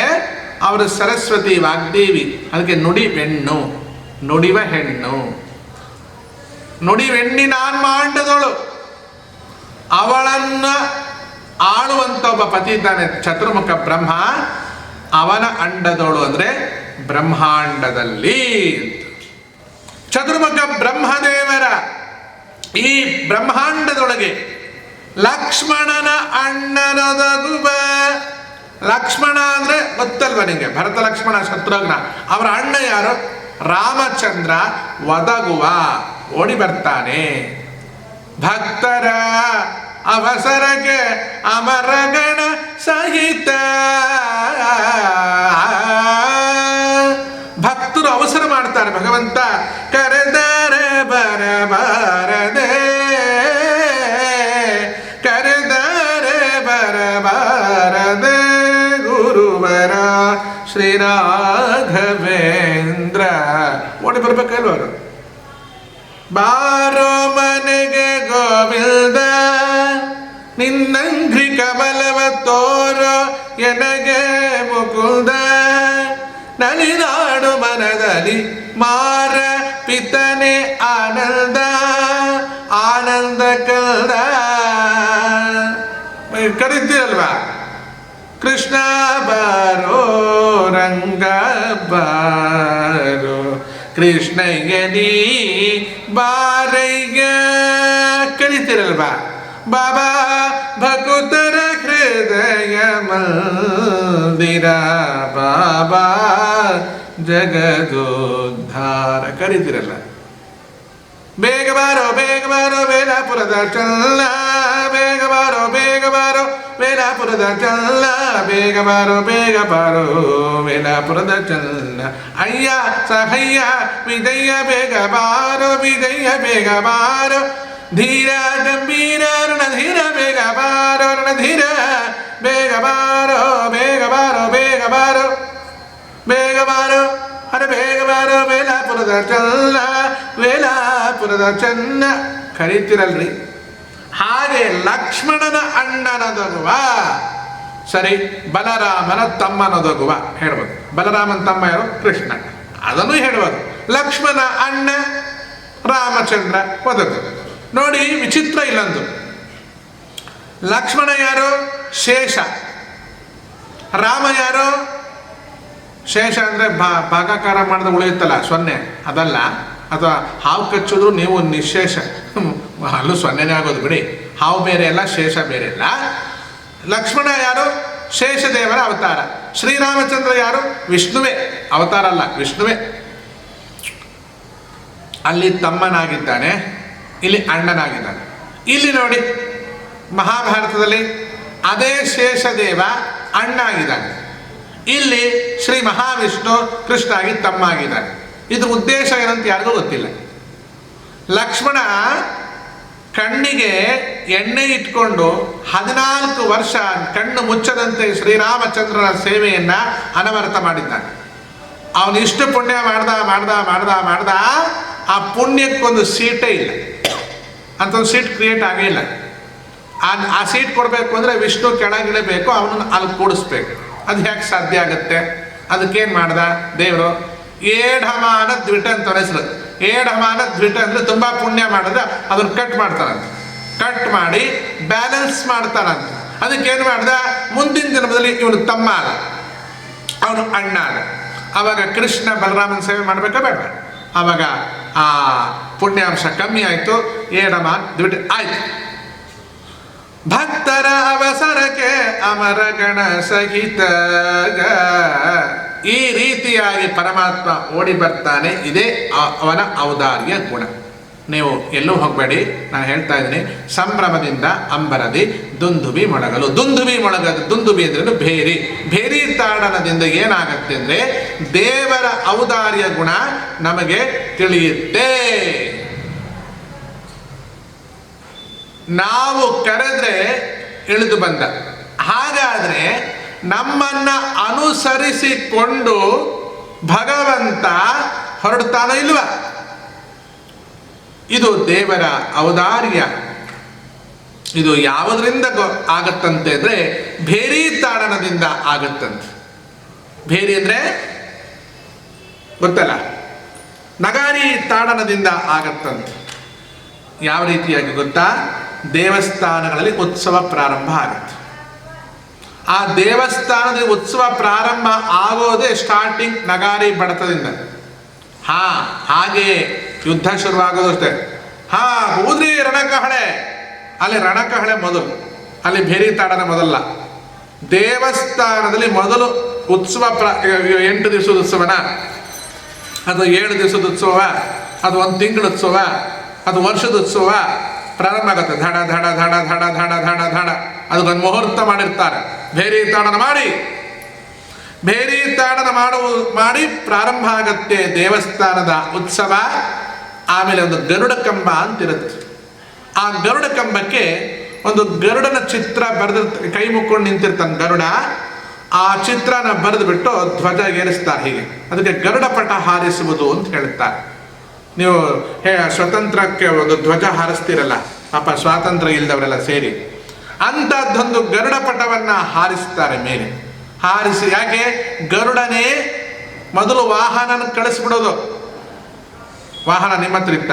ಅವರು ಸರಸ್ವತಿ ವಾಗ್ದೇವಿ. ಅದಕ್ಕೆ ನುಡಿವೆಣ್ಣು, ನುಡಿವ ಹೆಣ್ಣು. ನುಡಿವೆಣ್ಣಿನಾನ್ಮಾಂಡದಳು. ಅವಳನ್ನು ಆಳುವಂಥ ಒಬ್ಬ ಪತಿ ಇದ್ದಾನೆ, ಚತುರ್ಮುಖ ಬ್ರಹ್ಮ. ಅವನ ಅಂಡದೋಳು ಅಂದರೆ ಬ್ರಹ್ಮಾಂಡದಲ್ಲಿ. ಚತುರ್ಮುಖ ಬ್ರಹ್ಮದೇವರ ಈ ಬ್ರಹ್ಮಾಂಡದೊಳಗೆ ಲಕ್ಷ್ಮಣನ ಅಣ್ಣನೊದಗುವ. ಲಕ್ಷ್ಮಣ ಅಂದರೆ ಗೊತ್ತಲ್ವ ನಿಮಗೆ? ಭರತ ಲಕ್ಷ್ಮಣ ಶತ್ರುಘ್ನ. ಅವರ ಅಣ್ಣ ಯಾರು? ರಾಮಚಂದ್ರ. ಒದಗುವ, ಓಡಿ ಬರ್ತಾನೆ. ಭಕ್ತರ ಅವಸರಕ್ಕೆ ಅಮರಗಣ ಸಹಿತ. ಭಕ್ತರು ಅವಸರ ಮಾಡ್ತಾರೆ. ಭಗವಂತ ಕರೆದರೆ ಬರಬಾರದೆ, ಕರೆದರೆ ಬರಬಾರದೆ. ಶ್ರೀರಾಘವೇಂದ್ರ ಓಡಿ ಬರ್ಬೇಕಲ್ವ ಅವರು. ಬಾರೋ ಮನೆಗೆ ಗೋವಿಂದ ನಿನ್ನಂಘ್ರಿ ಕಮಲವ ತೋರೋ ಎನಗೆ ಮುಕುಂದ ನಲಿದಾಡು ಮನದಲ್ಲಿ ಮಾರ ಪಿತನೆ ಆನಂದ ಆನಂದ ಕಂದ ಕರೀತೀರಲ್ವಾ. ಕೃಷ್ಣ ಬಾರೋ ರಂಗ ಬಾರೋ ಕೃಷ್ಣಯ್ಯ ನೀ ಬಾರಯ್ಯ ಕರೀತೀರಲ್ವಾ. ಬಾಬಾ ಭಕುತರ ಹೃದಯ ಮಂದಿರ ಬಾಬಾ ಜಗದೋದ್ಧಾರ ಕರೀತಿರಲ್ಲ. ಬೇಗ ಬಾರೋ ವೇಲಾಪುರದ ಚಲ್ಲ ಬೇಗ ಬಾರೋ ವೇಲಾಪುರದ ಚಲ್ಲ ಬೇಗ ಬಾರೋ ವೇಲಾಪುರದ ಚಲ್ಲ ಅಯ್ಯ ಸಹಯ್ಯ ವಿಜಯ ಬೇಗ ಬಾರೋ ಧೀರ ಗಂಭೀರ ರಣಧೀರ ಬೇಗ ಬಾರೋ ರಣಧೀರ ಬೇಗ ಬಾರೋ ಅರೆ ಬೇಗ ಬಾರೋ ವೇಲಾಪುರದ ಚನ್ನ ಕರೀತಿರಲ್ರಿ. ಹಾಗೆ ಲಕ್ಷ್ಮಣನ ಅಣ್ಣನದೊಗುವ ಸರಿ ಬಲರಾಮನ ತಮ್ಮನದೊಗುವ ಹೇಳ್ಬೋದು. ಬಲರಾಮನ ತಮ್ಮ ಯಾರು? ಕೃಷ್ಣ. ಅದನ್ನು ಹೇಳ್ಬೋದು. ಲಕ್ಷ್ಮಣ ಅಣ್ಣ ರಾಮಚಂದ್ರ ಒದಗು. ನೋಡಿ ವಿಚಿತ್ರ ಇಲ್ಲಂದು. ಲಕ್ಷ್ಮಣ ಯಾರು? ಶೇಷ. ರಾಮ ಯಾರು? ಶೇಷ ಅಂದರೆ ಭಾಗಾಕಾರ ಮಾಡಿದ ಉಳಿಯುತ್ತಲ್ಲ ಸೊನ್ನೆ, ಅದಲ್ಲ. ಅಥವಾ ಹಾವು ಕಚ್ಚೋದು ನೀವು ನಿಶೇಷ, ಅಲ್ಲೂ ಸೊನ್ನೆನೇ ಆಗೋದು ಬಿಡಿ. ಹಾವು ಬೇರೆ ಅಲ್ಲ, ಶೇಷ ಬೇರೆ ಅಲ್ಲ. ಲಕ್ಷ್ಮಣ ಯಾರು? ಶೇಷದೇವರ ಅವತಾರ. ಶ್ರೀರಾಮಚಂದ್ರ ಯಾರು? ವಿಷ್ಣುವೇ. ಅವತಾರ ಅಲ್ಲ, ವಿಷ್ಣುವೇ. ಅಲ್ಲಿ ತಮ್ಮನಾಗಿದ್ದಾನೆ, ಇಲ್ಲಿ ಅಣ್ಣನಾಗಿದ್ದಾನೆ. ಇಲ್ಲಿ ನೋಡಿ ಮಹಾಭಾರತದಲ್ಲಿ ಅದೇ ಶೇಷದೇವ ಅಣ್ಣ ಆಗಿದ್ದಾನೆ. ಇಲ್ಲಿ ಶ್ರೀ ಮಹಾವಿಷ್ಣು ಕೃಷ್ಣ ಆಗಿ ತಮ್ಮ ಆಗಿದ್ದಾನೆ. ಇದು ಉದ್ದೇಶ ಏನಂತ ಯಾರಿಗೂ ಗೊತ್ತಿಲ್ಲ. ಲಕ್ಷ್ಮಣ ಕಣ್ಣಿಗೆ ಎಣ್ಣೆ ಇಟ್ಕೊಂಡು 14 ವರ್ಷ ಕಣ್ಣು ಮುಚ್ಚದಂತೆ ಶ್ರೀರಾಮಚಂದ್ರನ ಸೇವೆಯನ್ನ ಅನವರತ ಮಾಡಿದ್ದಾನೆ. ಅವನು ಇಷ್ಟು ಪುಣ್ಯ ಮಾಡ್ದ ಆ ಪುಣ್ಯಕ್ಕೊಂದು ಸೀಟೇ ಇಲ್ಲ ಅಂತ. ಒಂದು ಸೀಟ್ ಕ್ರಿಯೇಟ್ ಆಗೇ ಇಲ್ಲ. ಆ ಸೀಟ್ ಕೊಡಬೇಕು ಅಂದರೆ ವಿಷ್ಣು ಕೆಳಗಿಳಬೇಕು, ಅವನನ್ನು ಅಲ್ಲಿ ಕೂಡಿಸ್ಬೇಕು. ಅದು ಹೇಗೆ ಸಾಧ್ಯ ಆಗುತ್ತೆ? ಅದಕ್ಕೇನು ಮಾಡ್ದ ದೇವರು? ಏಢಮಾನ ದ್ವಿಟ ಅಂತ ಹೆಸರು. ಏಢಮಾನ ದ್ವಿಟ ಅಂದರೆ ತುಂಬ ಪುಣ್ಯ ಮಾಡಿದ್ರೆ ಅದನ್ನು ಕಟ್ ಮಾಡ್ತಾರಂತೆ. ಕಟ್ ಮಾಡಿ ಬ್ಯಾಲೆನ್ಸ್ ಮಾಡ್ತಾರಂತೆ. ಅದಕ್ಕೇನು ಮಾಡ್ದ? ಮುಂದಿನ ಜನ್ಮದಲ್ಲಿ ಇವನು ತಮ್ಮ ಅದ, ಅವನು ಅಣ್ಣ ಅದ. ಆವಾಗ ಕೃಷ್ಣ ಬಲರಾಮನ ಸೇವೆ ಮಾಡಬೇಕಾ ಬೇಡ? ಆವಾಗ ಆ ಪುಣ್ಯಾಂಶ ಕಮ್ಮಿ ಆಯಿತು. ಏಢಮಾನ ದ್ವಿಟ ಆಯ್ತು. ಭಕ್ತರ ಅವಸರಕ್ಕೆ ಅಮರ ಗಣ ಸಹಿತ ಈ ರೀತಿಯಾಗಿ ಪರಮಾತ್ಮ ಓಡಿ ಬರ್ತಾನೆ. ಇದೇ ಅವನ ಔದಾರ್ಯ ಗುಣ. ನೀವು ಎಲ್ಲೂ ಹೋಗಬೇಡಿ, ನಾನು ಹೇಳ್ತಾ ಇದ್ದೀನಿ. ಸಂಭ್ರಮದಿಂದ ಅಂಬರದಿ ದುಂದುಬಿ ಮೊಳಗಲು. ದುಂದುಬಿ ಅಂದ್ರೆ ಭೇರಿ ತಾಡನದಿಂದ ಏನಾಗತ್ತೆ ಅಂದರೆ ದೇವರ ಔದಾರ್ಯ ಗುಣ ನಮಗೆ ತಿಳಿಯುತ್ತೆ. ನಾವು ಕರೆದ್ರೆ ಇಳಿದು ಬಂದ. ಹಾಗಾದ್ರೆ ನಮ್ಮನ್ನ ಅನುಸರಿಸಿಕೊಂಡು ಭಗವಂತ ಹೊರಡ್ತಾನೋ ಇಲ್ವ? ಇದು ದೇವರ ಔದಾರ್ಯ. ಇದು ಯಾವುದರಿಂದ ಆಗತ್ತಂತೆ ಅಂದರೆ ಭೇರಿ ತಾಡನದಿಂದ ಆಗತ್ತಂತೆ. ಭೇರಿ ಅಂದರೆ ಗೊತ್ತಲ್ಲ, ನಗಾರಿ ತಾಡನದಿಂದ ಆಗತ್ತಂತೆ. ಯಾವ ರೀತಿಯಾಗಿ ಗೊತ್ತಾ? ದೇವಸ್ಥಾನಗಳಲ್ಲಿ ಉತ್ಸವ ಪ್ರಾರಂಭ ಆಗುತ್ತೆ. ಆ ದೇವಸ್ಥಾನದಲ್ಲಿ ಉತ್ಸವ ಪ್ರಾರಂಭ ಆಗೋದೇ ಸ್ಟಾರ್ಟಿಂಗ್ ನಗಾರಿ ಬಡತದಿಂದ. ಹಾಗೆ ಯುದ್ಧ ಶುರುವಾಗೋದು ಅಷ್ಟೇ. ಊದ್ರಿ ರಣಕಹಳೆ, ಅಲ್ಲಿ ರಣಕಹಳೆ ಮೊದಲು, ಅಲ್ಲಿ ಭೇರಿ ತಾಡನ ಮೊದಲ. ದೇವಸ್ಥಾನದಲ್ಲಿ ಮೊದಲು ಉತ್ಸವ 8 ದಿವಸದ ಉತ್ಸವನ, ಅದು 7 ದಿವಸದ ಉತ್ಸವ, ಅದು 1 ತಿಂಗಳ ಉತ್ಸವ, ಅದು ವರ್ಷದ ಉತ್ಸವ ಪ್ರಾರಂಭ ಆಗುತ್ತೆ. ಧಡ ಧಡ ಧಡ ಧಡ ಧಡ ಧಡ ಧಡ ಅದಕ್ಕೊಂದು ಮುಹೂರ್ತ ಮಾಡಿರ್ತಾರೆ. ಭೇರಿ ತಾಡನ ಮಾಡಿ ಪ್ರಾರಂಭ ಆಗತ್ತೆ ದೇವಸ್ಥಾನದ ಉತ್ಸವ. ಆಮೇಲೆ ಒಂದು ಗರುಡ ಕಂಬ ಅಂತಿರುತ್ತೆ. ಆ ಗರುಡ ಕಂಬಕ್ಕೆ ಒಂದು ಗರುಡನ ಚಿತ್ರ ಬರೆದಿರ್ತ, ಕೈ ಮುಕ್ಕೊಂಡು ನಿಂತಿರ್ತಾನೆ ಗರುಡ. ಆ ಚಿತ್ರನ ಬರೆದು ಬಿಟ್ಟು ಧ್ವಜ ಏರಿಸ್ತಾರೆ. ಹೀಗೆ ಅದಕ್ಕೆ ಗರುಡಪಟ ಹಾರಿಸುವುದು ಅಂತ ಹೇಳ್ತಾರೆ. ನೀವು ಸ್ವತಂತ್ರಕ್ಕೆ ಒಂದು ಧ್ವಜ ಹಾರಿಸ್ತೀರಲ್ಲ, ಪಾಪ ಸ್ವಾತಂತ್ರ್ಯ ಇಲ್ಲದವರೆಲ್ಲ ಸೇರಿ ಅಂಥದ್ದೊಂದು ಗರುಡಪಟವನ್ನ ಹಾರಿಸ್ತಾರೆ ಮೇಲೆ. ಹಾರಿಸಿ, ಯಾಕೆ ಗರುಡನೇ ಮೊದಲು ವಾಹನ ಕಳಿಸ್ಬಿಡೋದು. ವಾಹನ ನಿಮ್ಮ ಹತ್ರ ಇತ್ತ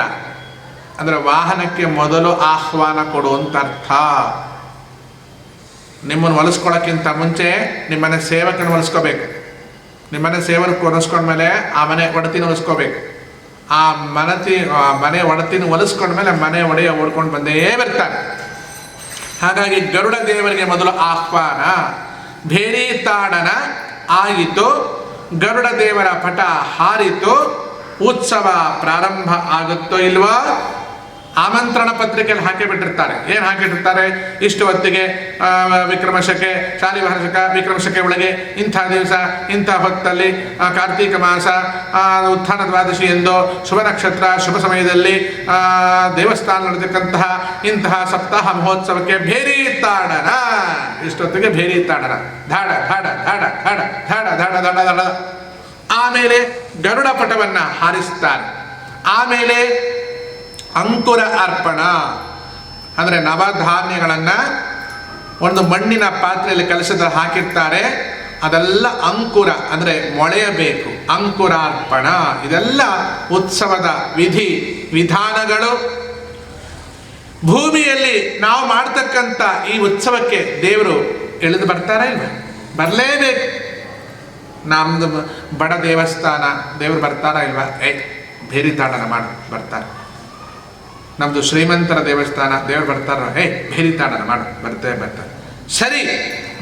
ಅಂದ್ರೆ ವಾಹನಕ್ಕೆ ಮೊದಲು ಆಹ್ವಾನ ಕೊಡುವಂತ ಅರ್ಥ. ನಿಮ್ಮನ್ನು ಹೊಲಿಸ್ಕೊಳ್ಳೋಕ್ಕಿಂತ ಮುಂಚೆ ನಿಮ್ಮನೆ ಸೇವಕನ ಹೊಲಿಸ್ಕೋಬೇಕು. ನಿಮ್ಮನೆ ಸೇವಕನ ಹೊಲಿಸ್ಕೊಂಡ್ಮೇಲೆ ಆ ಮನೆ ಒಡತಿನ ಹೊಲಿಸ್ಕೋಬೇಕು. ಆ ಮನೆ ಒಡತಿನ ಹೊಲಿಸ್ಕೊಂಡ್ಮೇಲೆ ಮನೆ ಒಡೆಯ ಓಡ್ಕೊಂಡು ಬಂದೇ ಬರ್ತಾನೆ. ಹಾಗಾಗಿ ಗರುಡ ದೇವರಿಗೆ ಮೊದಲು ಆಹ್ವಾನ. ಭೇರಿ ತಾಡನ ಆಯಿತು, ಗರುಡ ದೇವರ ಪಟ ಹಾರಿತು, ಉತ್ಸವ ಪ್ರಾರಂಭ ಆಗುತ್ತೋ ಇಲ್ವಾ? ಆಮಂತ್ರಣ ಪತ್ರಿಕೆಯಲ್ಲಿ ಹಾಕಿಬಿಟ್ಟಿರ್ತಾರೆ. ಏನು ಹಾಕಿಟ್ಟಿರ್ತಾರೆ? ಇಷ್ಟು ಹೊತ್ತಿಗೆ ವಿಕ್ರಮಶಕೆ, ಶಾಲಿವಾರ್ಷಿಕ ವಿಕ್ರಮಶಕೆ ಒಳಗೆ ಇಂಥ ದಿವಸ ಇಂಥ ಹೊತ್ತಲ್ಲಿ ಕಾರ್ತೀಕ ಮಾಸ ಉತ್ಥಾನ ದ್ವಾದಶಿ ಎಂದು ಶುಭ ನಕ್ಷತ್ರ ಶುಭ ಸಮಯದಲ್ಲಿ ದೇವಸ್ಥಾನ ನಡೆದಕ್ಕಂತಹ ಇಂತಹ ಸಪ್ತಾಹ ಮಹೋತ್ಸವಕ್ಕೆ ಭೇರಿ ತಾಡನ. ಇಷ್ಟೊತ್ತಿಗೆ ಭೇರಿ ತಾಡನ, ಧಾಡ ಧಾಡ ಧಾಡ ಧಾಡ ಧಾಡ ಧಾಡ ಧಾಡ ಧಾಡ. ಆಮೇಲೆ ಗರುಡ ಪಟವನ್ನ ಹಾರಿಸ್ತಾರೆ. ಆಮೇಲೆ ಅಂಕುರ ಅರ್ಪಣ ಅಂದರೆ ನವಧಾನ್ಯಗಳನ್ನ ಒಂದು ಮಣ್ಣಿನ ಪಾತ್ರೆಯಲ್ಲಿ ಕಲಸದ ಹಾಕಿರ್ತಾರೆ. ಅದೆಲ್ಲ ಅಂಕುರ ಅಂದರೆ ಮೊಳೆಯಬೇಕು. ಅಂಕುರಾರ್ಪಣ ಇದೆಲ್ಲ ಉತ್ಸವದ ವಿಧಿ ವಿಧಾನಗಳು. ಭೂಮಿಯಲ್ಲಿ ನಾವು ಮಾಡ್ತಕ್ಕಂಥ ಈ ಉತ್ಸವಕ್ಕೆ ದೇವರು ಇಳಿದು ಬರ್ತಾರಾ ಇಲ್ವ? ಬರಲೇಬೇಕು. ನಮ್ದು ಬಡ ದೇವಸ್ಥಾನ ದೇವರು ಬರ್ತಾರಾ ಇಲ್ವಾ? ಭೇರಿ ತಾಡನ ಮಾಡಿ ಬರ್ತಾರೆ. ನಮ್ದು ಶ್ರೀಮಂತರ ದೇವಸ್ಥಾನ ದೇವರು ಬರ್ತಾರ? ಭೇರಿ ತಾಡನ ಮಾಡು ಬರ್ತಾರೆ. ಸರಿ,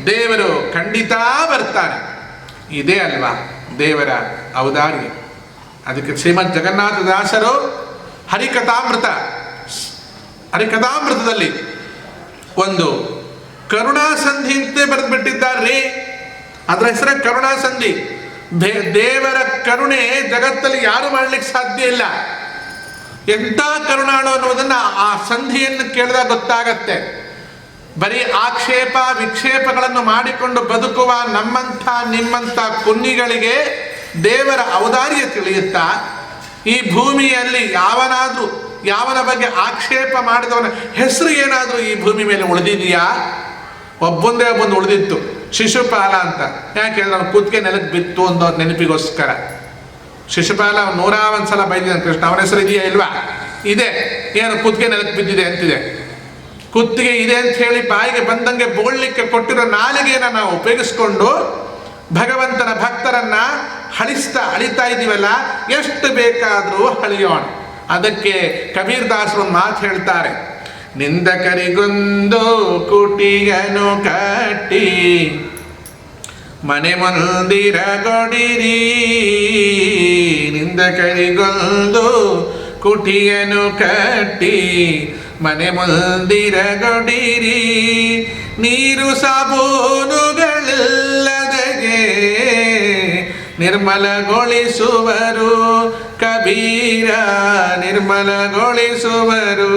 ದೇವರು ಖಂಡಿತ ಬರ್ತಾನೆ. ಇದೇ ಅಲ್ವಾ ದೇವರ ಔದಾರ್ಯ. ಅದಕ್ಕೆ ಶ್ರೀಮದ್ ಜಗನ್ನಾಥದಾಸರು ಹರಿಕಥಾಮೃತದಲ್ಲಿ ಒಂದು ಕರುಣಾಸಂಧಿ ಅಂತ ಬರೆದ್ಬಿಟ್ಟಿದ್ದಾರೆ. ಅದರ ಹೆಸರೇ ಕರುಣಾಸಂಧಿ. ದೇವರ ಕರುಣೆ ಜಗತ್ತಲ್ಲಿ ಯಾರು ಮಾಡ್ಲಿಕ್ಕೆ ಸಾಧ್ಯ ಇಲ್ಲ. ಎಂಥ ಕರುಣಾಳು ಅನ್ನೋದನ್ನ ಆ ಸಂಧಿಯನ್ನು ಕೇಳಿದಾಗ ಗೊತ್ತಾಗತ್ತೆ. ಬರೀ ಆಕ್ಷೇಪ ವಿಕ್ಷೇಪಗಳನ್ನು ಮಾಡಿಕೊಂಡು ಬದುಕುವ ನಮ್ಮಂಥ ನಿಮ್ಮಂಥ ಕುನ್ನಿಗಳಿಗೆ ದೇವರ ಔದಾರ್ಯ ತಿಳಿಯುತ್ತಾ? ಈ ಭೂಮಿಯಲ್ಲಿ ಯಾವನ ಬಗ್ಗೆ ಆಕ್ಷೇಪ ಮಾಡಿದವನ ಹೆಸರು ಏನಾದರೂ ಈ ಭೂಮಿ ಮೇಲೆ ಉಳಿದಿದೆಯಾ? ಒಬ್ಬೊಂದೇ ಉಳಿದಿತ್ತು, ಶಿಶುಪಾಲ ಅಂತ. ಯಾಕೆ ಹೇಳಿದ್ರೆ ಅವನು ಕೂತ್ಗೆ ನೆಲಕ್ಕೆ ಬಿತ್ತು ಅನ್ನೋ ನೆನಪಿಗೋಸ್ಕರ. ಶಿಶುಪಾಲ 101 ಸಲ ಬೈದಿದ್ದಾನೆ ಕೃಷ್ಣ. ಅವನ ಹೆಸರು ಇದೆಯಾ ಇಲ್ವಾ? ಇದೆ. ಏನು ಕುತ್ತಿಗೆ ನೆಲಕ್ಕೆ ಬಿದ್ದಿದೆ ಅಂತಿದೆ. ಕುತ್ತಿಗೆ ಇದೆ ಅಂತ ಹೇಳಿ ಬಾಯಿಗೆ ಬಂದಂಗೆ ಬೋಳ್ಲಿಕ್ಕೆ ಕೊಟ್ಟಿರೋ ನಾಲಿಗೆಯನ್ನು ನಾವು ಉಪಯೋಗಿಸ್ಕೊಂಡು ಭಗವಂತನ ಭಕ್ತರನ್ನ ಅಳಿತಾ ಇದ್ದೀವಲ್ಲ, ಎಷ್ಟು ಬೇಕಾದರೂ ಅಳಿಯೋಣ. ಅದಕ್ಕೆ ಕಬೀರ್ ದಾಸರು ಮಾತು ಹೇಳ್ತಾರೆ, ನಿಂದಕರಿಗೊಂದು ಕುಟಿಯನು ಕಟ್ಟಿ ಮನೆ ಮಂದಿರ ಗೊಡಿರಿ, ನಿಂದಕರಿಗೊಂದು ಕುಟಿಯನು ಕಟ್ಟಿ ಮನೆ ಮಂದಿರ ಗೊಡಿರಿ, ನೀರು ಸಾಬೂನುಗಳಿಲ್ಲದಗೆ ನಿರ್ಮಲಗೊಳಿಸುವರು ಕಬೀರ, ನಿರ್ಮಲಗೊಳಿಸುವರು.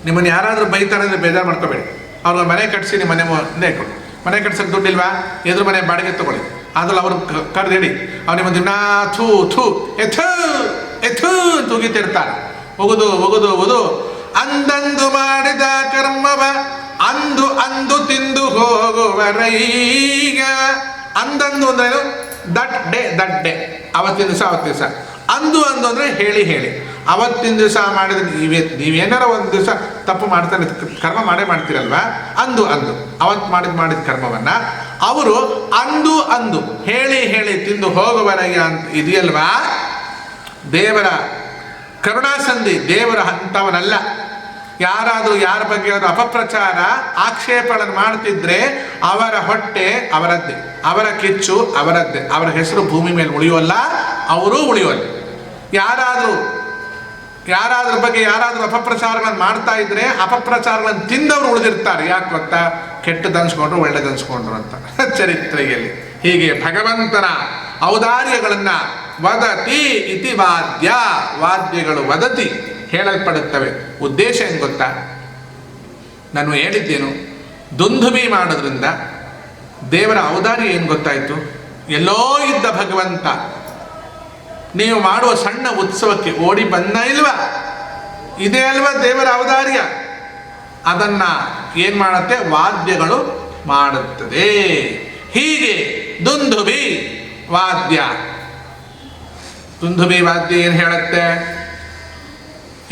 ನಿಮ್ಮನ್ನು ಯಾರಾದರೂ ಬೈತಾರೆ ಅಂದರೆ ಬೇಜಾರು ಮಾಡ್ಕೋಬೇಡಿ. ಅವ್ರಿಗೆ ಮನೆ ಕಟ್ಟಿಸಿ ನಿಮ್ಮ ಮನೆ ಕೊಡಿ. ಮನೆ ಕಟ್ಸಕ್ಕೆ ದುಡ್ಡಿಲ್ವಾ? ಎದುರು ಮನೆ ಬಾಡಿಗೆ ತಗೊಳ್ಳಿ. ಆದ್ರೂ ಅವ್ರು ಕರೆದಿಡಿ. ಅವ್ರು ನಿಮ್ಮ ದಿನ ಥೂ ಥೂ ಎಥೂ ಎಥೂ ತೂಗಿತಿರ್ತಾರೆ. ಒಗುದು ಅಂದಂದು ಮಾಡಿದ ಕರ್ಮವ ಅಂದು ಅಂದು ತಿಂದು ಹೋಗುವರೈಗ. ಅಂದಂದು ಅಂದ್ರೇನು? ದಟ್ ಡೇ ಅವತ್ತಿನ ದಿವಸ. ಅಂದು ಅಂದ್ರೆ ಹೇಳಿ ಅವತ್ತಿನ ದಿವಸ ಮಾಡಿದ್ರೆ ನೀವೇನಾರ ಒಂದು ದಿವಸ ತಪ್ಪು ಮಾಡ್ತಾರೆ, ಕರ್ಮ ಮಾಡ್ತೀರಲ್ವಾ? ಅಂದು ಅವತ್ತು ಮಾಡಿದ ಕರ್ಮವನ್ನ ಅವರು ಅಂದು ಹೇಳಿ ತಿಂದು ಹೋಗುವರೆಗೆ ಅಂತ ಇದೆಯಲ್ವಾ? ದೇವರ ಕರುಣಾಸಂಧಿ. ದೇವರ ಅಂಥವನಲ್ಲ. ಯಾರಾದರೂ ಯಾರ ಬಗ್ಗೆ ಅವರು ಅಪಪ್ರಚಾರ ಆಕ್ಷೇಪಗಳನ್ನು ಮಾಡ್ತಿದ್ರೆ ಅವರ ಹೊಟ್ಟೆ ಅವರದ್ದೇ, ಅವರ ಕಿಚ್ಚು ಅವರದ್ದೇ. ಅವರ ಹೆಸರು ಭೂಮಿ ಮೇಲೆ ಉಳಿಯೋಲ್ಲ, ಅವರೂ ಉಳಿಯೋಲ್ಲ. ಯಾರಾದ್ರ ಬಗ್ಗೆ ಯಾರಾದರೂ ಅಪಪ್ರಚಾರಗಳನ್ನು ಮಾಡ್ತಾ ಇದ್ರೆ ಅಪಪ್ರಚಾರಗಳನ್ನು ತಿಂದವರು ಉಳಿದಿರ್ತಾರೆ. ಯಾಕೆ ಗೊತ್ತಾ? ಕೆಟ್ಟದನ್ಸ್ಕೊಂಡ್ರು ಒಳ್ಳೆದನ್ಸ್ಕೊಂಡ್ರು ಅಂತ ಚರಿತ್ರೆಯಲ್ಲಿ. ಹೀಗೆ ಭಗವಂತನ ಔದಾರ್ಯಗಳನ್ನ ವದತಿ ಇತಿ ವಾದ್ಯಗಳು ವದತಿ ಹೇಳಲ್ಪಡುತ್ತವೆ. ಉದ್ದೇಶ ಏನು ಗೊತ್ತಾ? ನಾನು ಹೇಳಿದ್ದೇನು, ದುಂದುಬಿ ಮಾಡೋದ್ರಿಂದ ದೇವರ ಔದಾರ್ಯ ಏನು ಗೊತ್ತಾಯಿತು? ಎಲ್ಲೋ ಇದ್ದ ಭಗವಂತ ನೀವು ಮಾಡುವ ಸಣ್ಣ ಉತ್ಸವಕ್ಕೆ ಓಡಿ ಬಂದ ಇಲ್ವಾ? ಇದೇ ಅಲ್ವಾ ದೇವರ ಔದಾರ್ಯ. ಅದನ್ನ ಏನು ಮಾಡುತ್ತೆ? ವಾದ್ಯಗಳು ಮಾಡುತ್ತದೆ. ಹೀಗೆ ದುಂದುಬಿ ವಾದ್ಯ, ದುಂದುಬಿ ವಾದ್ಯ ಏನು ಹೇಳುತ್ತೆ?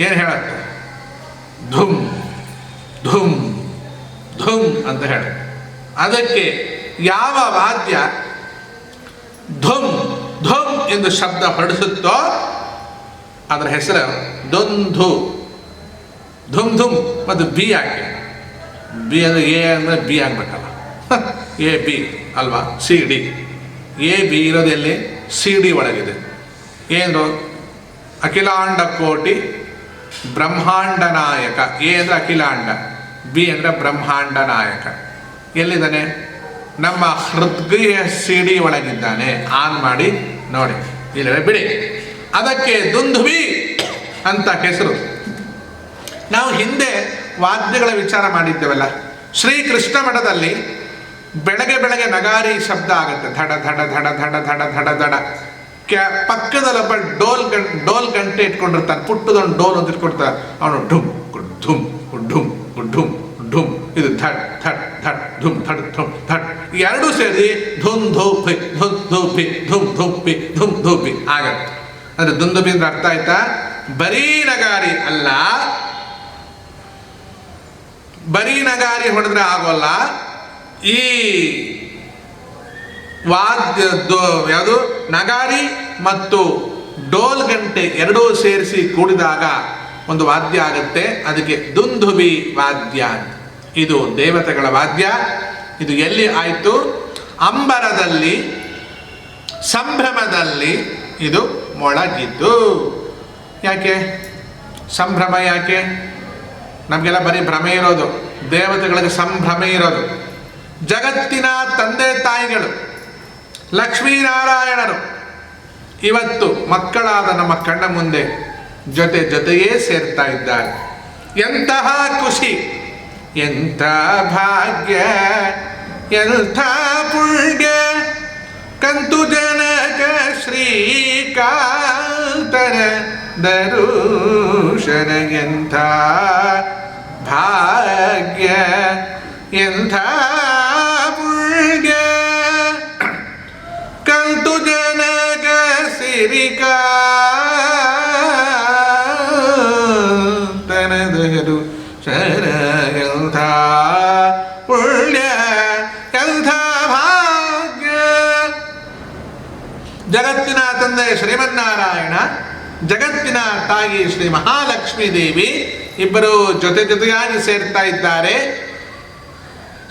ಏನು ಹೇಳುತ್ತೆ? ಧುಮ್ ಧುಮ್ ಧುಮ್ ಅಂತ ಹೇಳುತ್ತೆ. ಅದಕ್ಕೆ ಯಾವ ವಾದ್ಯ ಧುಮ್ ಧುಮ್ ಎಂದು ಶಬ್ದ ಹೊರಡಿಸುತ್ತೋ ಅದರ ಹೆಸರು ದೊಂದು. ಧುಮ್ ಧುಮ್ ಮತ್ತು ಬಿ ಯಾಕೆ? ಬಿ ಅಂದರೆ ಎ ಅಂದರೆ ಬಿ ಆಗ್ಬೇಕಲ್ಲ, ಎ ಬಿ ಅಲ್ವಾ? C D. ಎ ಬಿ ಇರೋದೆಲ್ಲಿ? ಸಿ ಡಿ ಒಳಗಿದೆ. ಏನು? ಅಖಿಲಾಂಡ ಕೋಟಿ ಬ್ರಹ್ಮಾಂಡ ನಾಯಕ. ಎ ಅಂದರೆ ಅಖಿಲಾಂಡ, ಬಿ ಅಂದರೆ ಬ್ರಹ್ಮಾಂಡ ನಾಯಕ. ಎಲ್ಲಿದ್ದಾನೆ? ನಮ್ಮ ಹೃದಯ ಸಿ ಡಿ ಒಳಗಿದ್ದಾನೆ. ಆನ್ ಮಾಡಿ ನೋಡಿ, ಇಲ್ಲವೇ ಬಿಡಿ. ಅದಕ್ಕೆ ದುಂದುಬಿ ಅಂತ ಹೆಸರು. ನಾವು ಹಿಂದೆ ವಾದ್ಯಗಳ ವಿಚಾರ ಮಾಡಿದ್ದೇವಲ್ಲ. ಶ್ರೀಕೃಷ್ಣ ಮಠದಲ್ಲಿ ಬೆಳಗ್ಗೆ ಬೆಳಗ್ಗೆ ನಗಾರಿ ಶಬ್ದ ಆಗುತ್ತೆ. ಧಡ ಧಡ ಧಡ ಧಡ ಧಡ ಧಡ ಧಡ. ಪಕ್ಕದಲ್ಲೊಬ್ಬ ಡೋಲ್ ಗಂಟೆ ಇಟ್ಕೊಂಡಿರ್ತಾನೆ, ಪುಟ್ಟದೊಂದು ಡೋಲ್ ಅಂತ ಇಟ್ಕೊಡ್ತಾನೆ. ಅವನು ಢುಮ್ ಧುಮ್ ಢುಮ್ ಢುಮ್ ಢುಮ್. ಇದು ಧಡ್ ಧಡ್ ಧಡ್ ಧುಮ್ ಧಡ್ ಧುಮ್ ಧಡ್. ಎರಡೂ ಸೇರಿ ಧುಮ್ ಧೂಪಿ ಧುಮ್ ಧೂಪಿ ಧುಮ್ ಧೂಪಿ ಧುಮ್ ಧೂಪಿ ಆಗತ್ತೆ. ಅಂದ್ರೆ ದುಂದುಬಿ ಅಂದ್ರೆ ಅರ್ಥ ಆಯ್ತಾ? ಬರೀ ನಗಾರಿ ಅಲ್ಲ, ಬರೀ ನಗಾರಿ ಹೊಡೆದ್ರೆ ಆಗೋಲ್ಲ. ಈ ವಾದ್ಯ ಯಾವುದು? ನಗಾರಿ ಮತ್ತು ಡೋಲ್ ಗಂಟೆ ಎರಡೂ ಸೇರಿಸಿ ಕೂಡಿದಾಗ ಒಂದು ವಾದ್ಯ ಆಗುತ್ತೆ. ಅದಕ್ಕೆ ದುಂದುಬಿ ವಾದ್ಯ ಅಂತ. ಇದು ದೇವತೆಗಳ ವಾದ್ಯ. ಇದು ಎಲ್ಲಿ ಆಯಿತು? ಅಂಬರದಲ್ಲಿ ಸಂಭ್ರಮದಲ್ಲಿ ಇದು ಮೊಳಗಿದ್ದು. ಯಾಕೆ ಸಂಭ್ರಮ? ಯಾಕೆ? ನಮಗೆಲ್ಲ ಬರೀ ಭ್ರಮೆ ಇರೋದು, ದೇವತೆಗಳಿಗೆ ಸಂಭ್ರಮ ಇರೋದು. ಜಗತ್ತಿನ ತಂದೆ ತಾಯಿಗಳು ಲಕ್ಷ್ಮೀನಾರಾಯಣರು ಇವತ್ತು ಮಕ್ಕಳಾದ ನಮ್ಮ ಕಣ್ಣ ಮುಂದೆ ಜೊತೆ ಜೊತೆಯೇ ಸೇರ್ತಾ ಇದ್ದಾರೆ. ಎಂತಹ ಖುಷಿ, ಎಂಥ ಭಾಗ್ಯ, ಎಂಥ ಪುಣ್ಯ. ಕಂತು ಜನಕ ಶ್ರೀಕಾಂತರ ದರುಶನ. ಎಂಥ ಭಾಗ್ಯ, ಎಂಥ ಪುಣ್ಯ. ಕಂತು ಜನಕ ಶ್ರೀಕಾಂತರ ದರುಶನ. ಎಂಥ ಪುಣ್ಯ, ಎಂಥ ಭಾಗ್ಯ. ಜಗತ್ತಿನ ತಂದೆ ಶ್ರೀಮನ್ನಾರಾಯಣ, ಜಗತ್ತಿನ ತಾಯಿ ಶ್ರೀ ಮಹಾಲಕ್ಷ್ಮೀ ದೇವಿ ಇಬ್ಬರು ಜೊತೆ ಜೊತೆಯಾಗಿ ಸೇರ್ತಾ ಇದ್ದಾರೆ.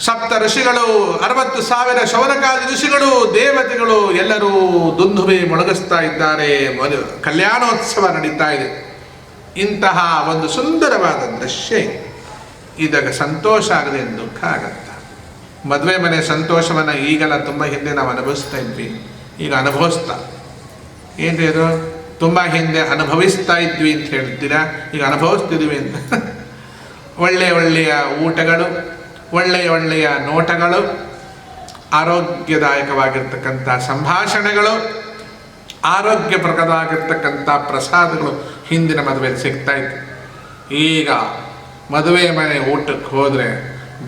ಸಪ್ತ ಋಷಿಗಳು, 60,000 ಶೌನಕಾದಿ ಋಷಿಗಳು, ದೇವತೆಗಳು ಎಲ್ಲರೂ ದುಂದುಬಿ ಮೊಳಗಿಸ್ತಾ ಇದ್ದಾರೆ. ಕಲ್ಯಾಣೋತ್ಸವ ನಡೀತಾ ಇದೆ. ಇಂತಹ ಒಂದು ಸುಂದರವಾದ ದೃಶ್ಯ. ಇದಾಗ ಸಂತೋಷ ಆಗದೆ ದುಃಖ ಆಗತ್ತ. ಮದುವೆ ಮನೆ ಸಂತೋಷವನ್ನು ಈಗೆಲ್ಲ ತುಂಬ ಹಿಂದೆ ನಾವು ಅನುಭವಿಸ್ತಾ ಇದ್ವಿ, ಈಗ ಅನುಭವಿಸ್ತಾ. ಏನ್ರಿ ಅದು? ತುಂಬ ಹಿಂದೆ ಅನುಭವಿಸ್ತಾ ಇದ್ವಿ ಅಂತ ಹೇಳ್ತೀರಾ, ಈಗ ಅನುಭವಿಸ್ತಿದ್ವಿ ಅಂತ. ಒಳ್ಳೆಯ ಊಟಗಳು, ಒಳ್ಳೆಯ ನೋಟಗಳು, ಆರೋಗ್ಯದಾಯಕವಾಗಿರ್ತಕ್ಕಂಥ ಸಂಭಾಷಣೆಗಳು, ಆರೋಗ್ಯಪ್ರದವಾಗಿರ್ತಕ್ಕಂಥ ಪ್ರಸಾದಗಳು ಹಿಂದಿನ ಮದುವೆಯಲ್ಲಿ ಸಿಗ್ತಾ ಇತ್ತು. ಈಗ ಮದುವೆ ಮನೆ ಊಟಕ್ಕೆ ಹೋದರೆ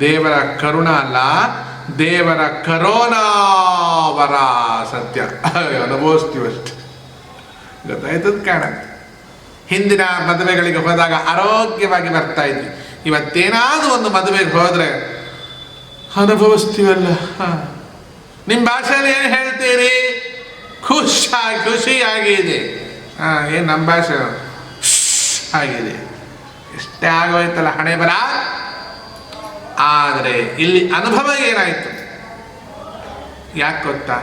ದೇವರ ಕರುಣ ಅಲ್ಲ, ದೇವರ ಕರೋನಾ ವರ. ಸತ್ಯ ಅನುಭವಿಸ್ತೀವಷ್ಟು. ಗೊತ್ತಾಯ್ತದ ಕಾಣುತ್ತೆ. ಹಿಂದಿನ ಮದುವೆಗಳಿಗೆ ಹೋದಾಗ ಆರೋಗ್ಯವಾಗಿ ಬರ್ತಾ ಇದ್ವಿ. ಇವತ್ತೇನಾದರೂ ಒಂದು ಮದುವೆಗೆ ಹೋದರೆ ಅನುಭವಿಸ್ತೀವಲ್ಲ. ನಿಮ್ಮ ಭಾಷೆಯಲ್ಲಿ ಏನು ಹೇಳ್ತೀರಿ? ಖುಷಿಯಾಗಿದೆ. ಏನು ನಮ್ಮ ಭಾಷೆ ಆಗಿದೆ. ಇಷ್ಟೇ ಆಗೋಯ್ತಲ್ಲ ಹಣೆ ಬರ. ಆದರೆ ಇಲ್ಲಿ ಅನುಭವ ಏನಾಯಿತು? ಯಾಕೆ ಗೊತ್ತಾ?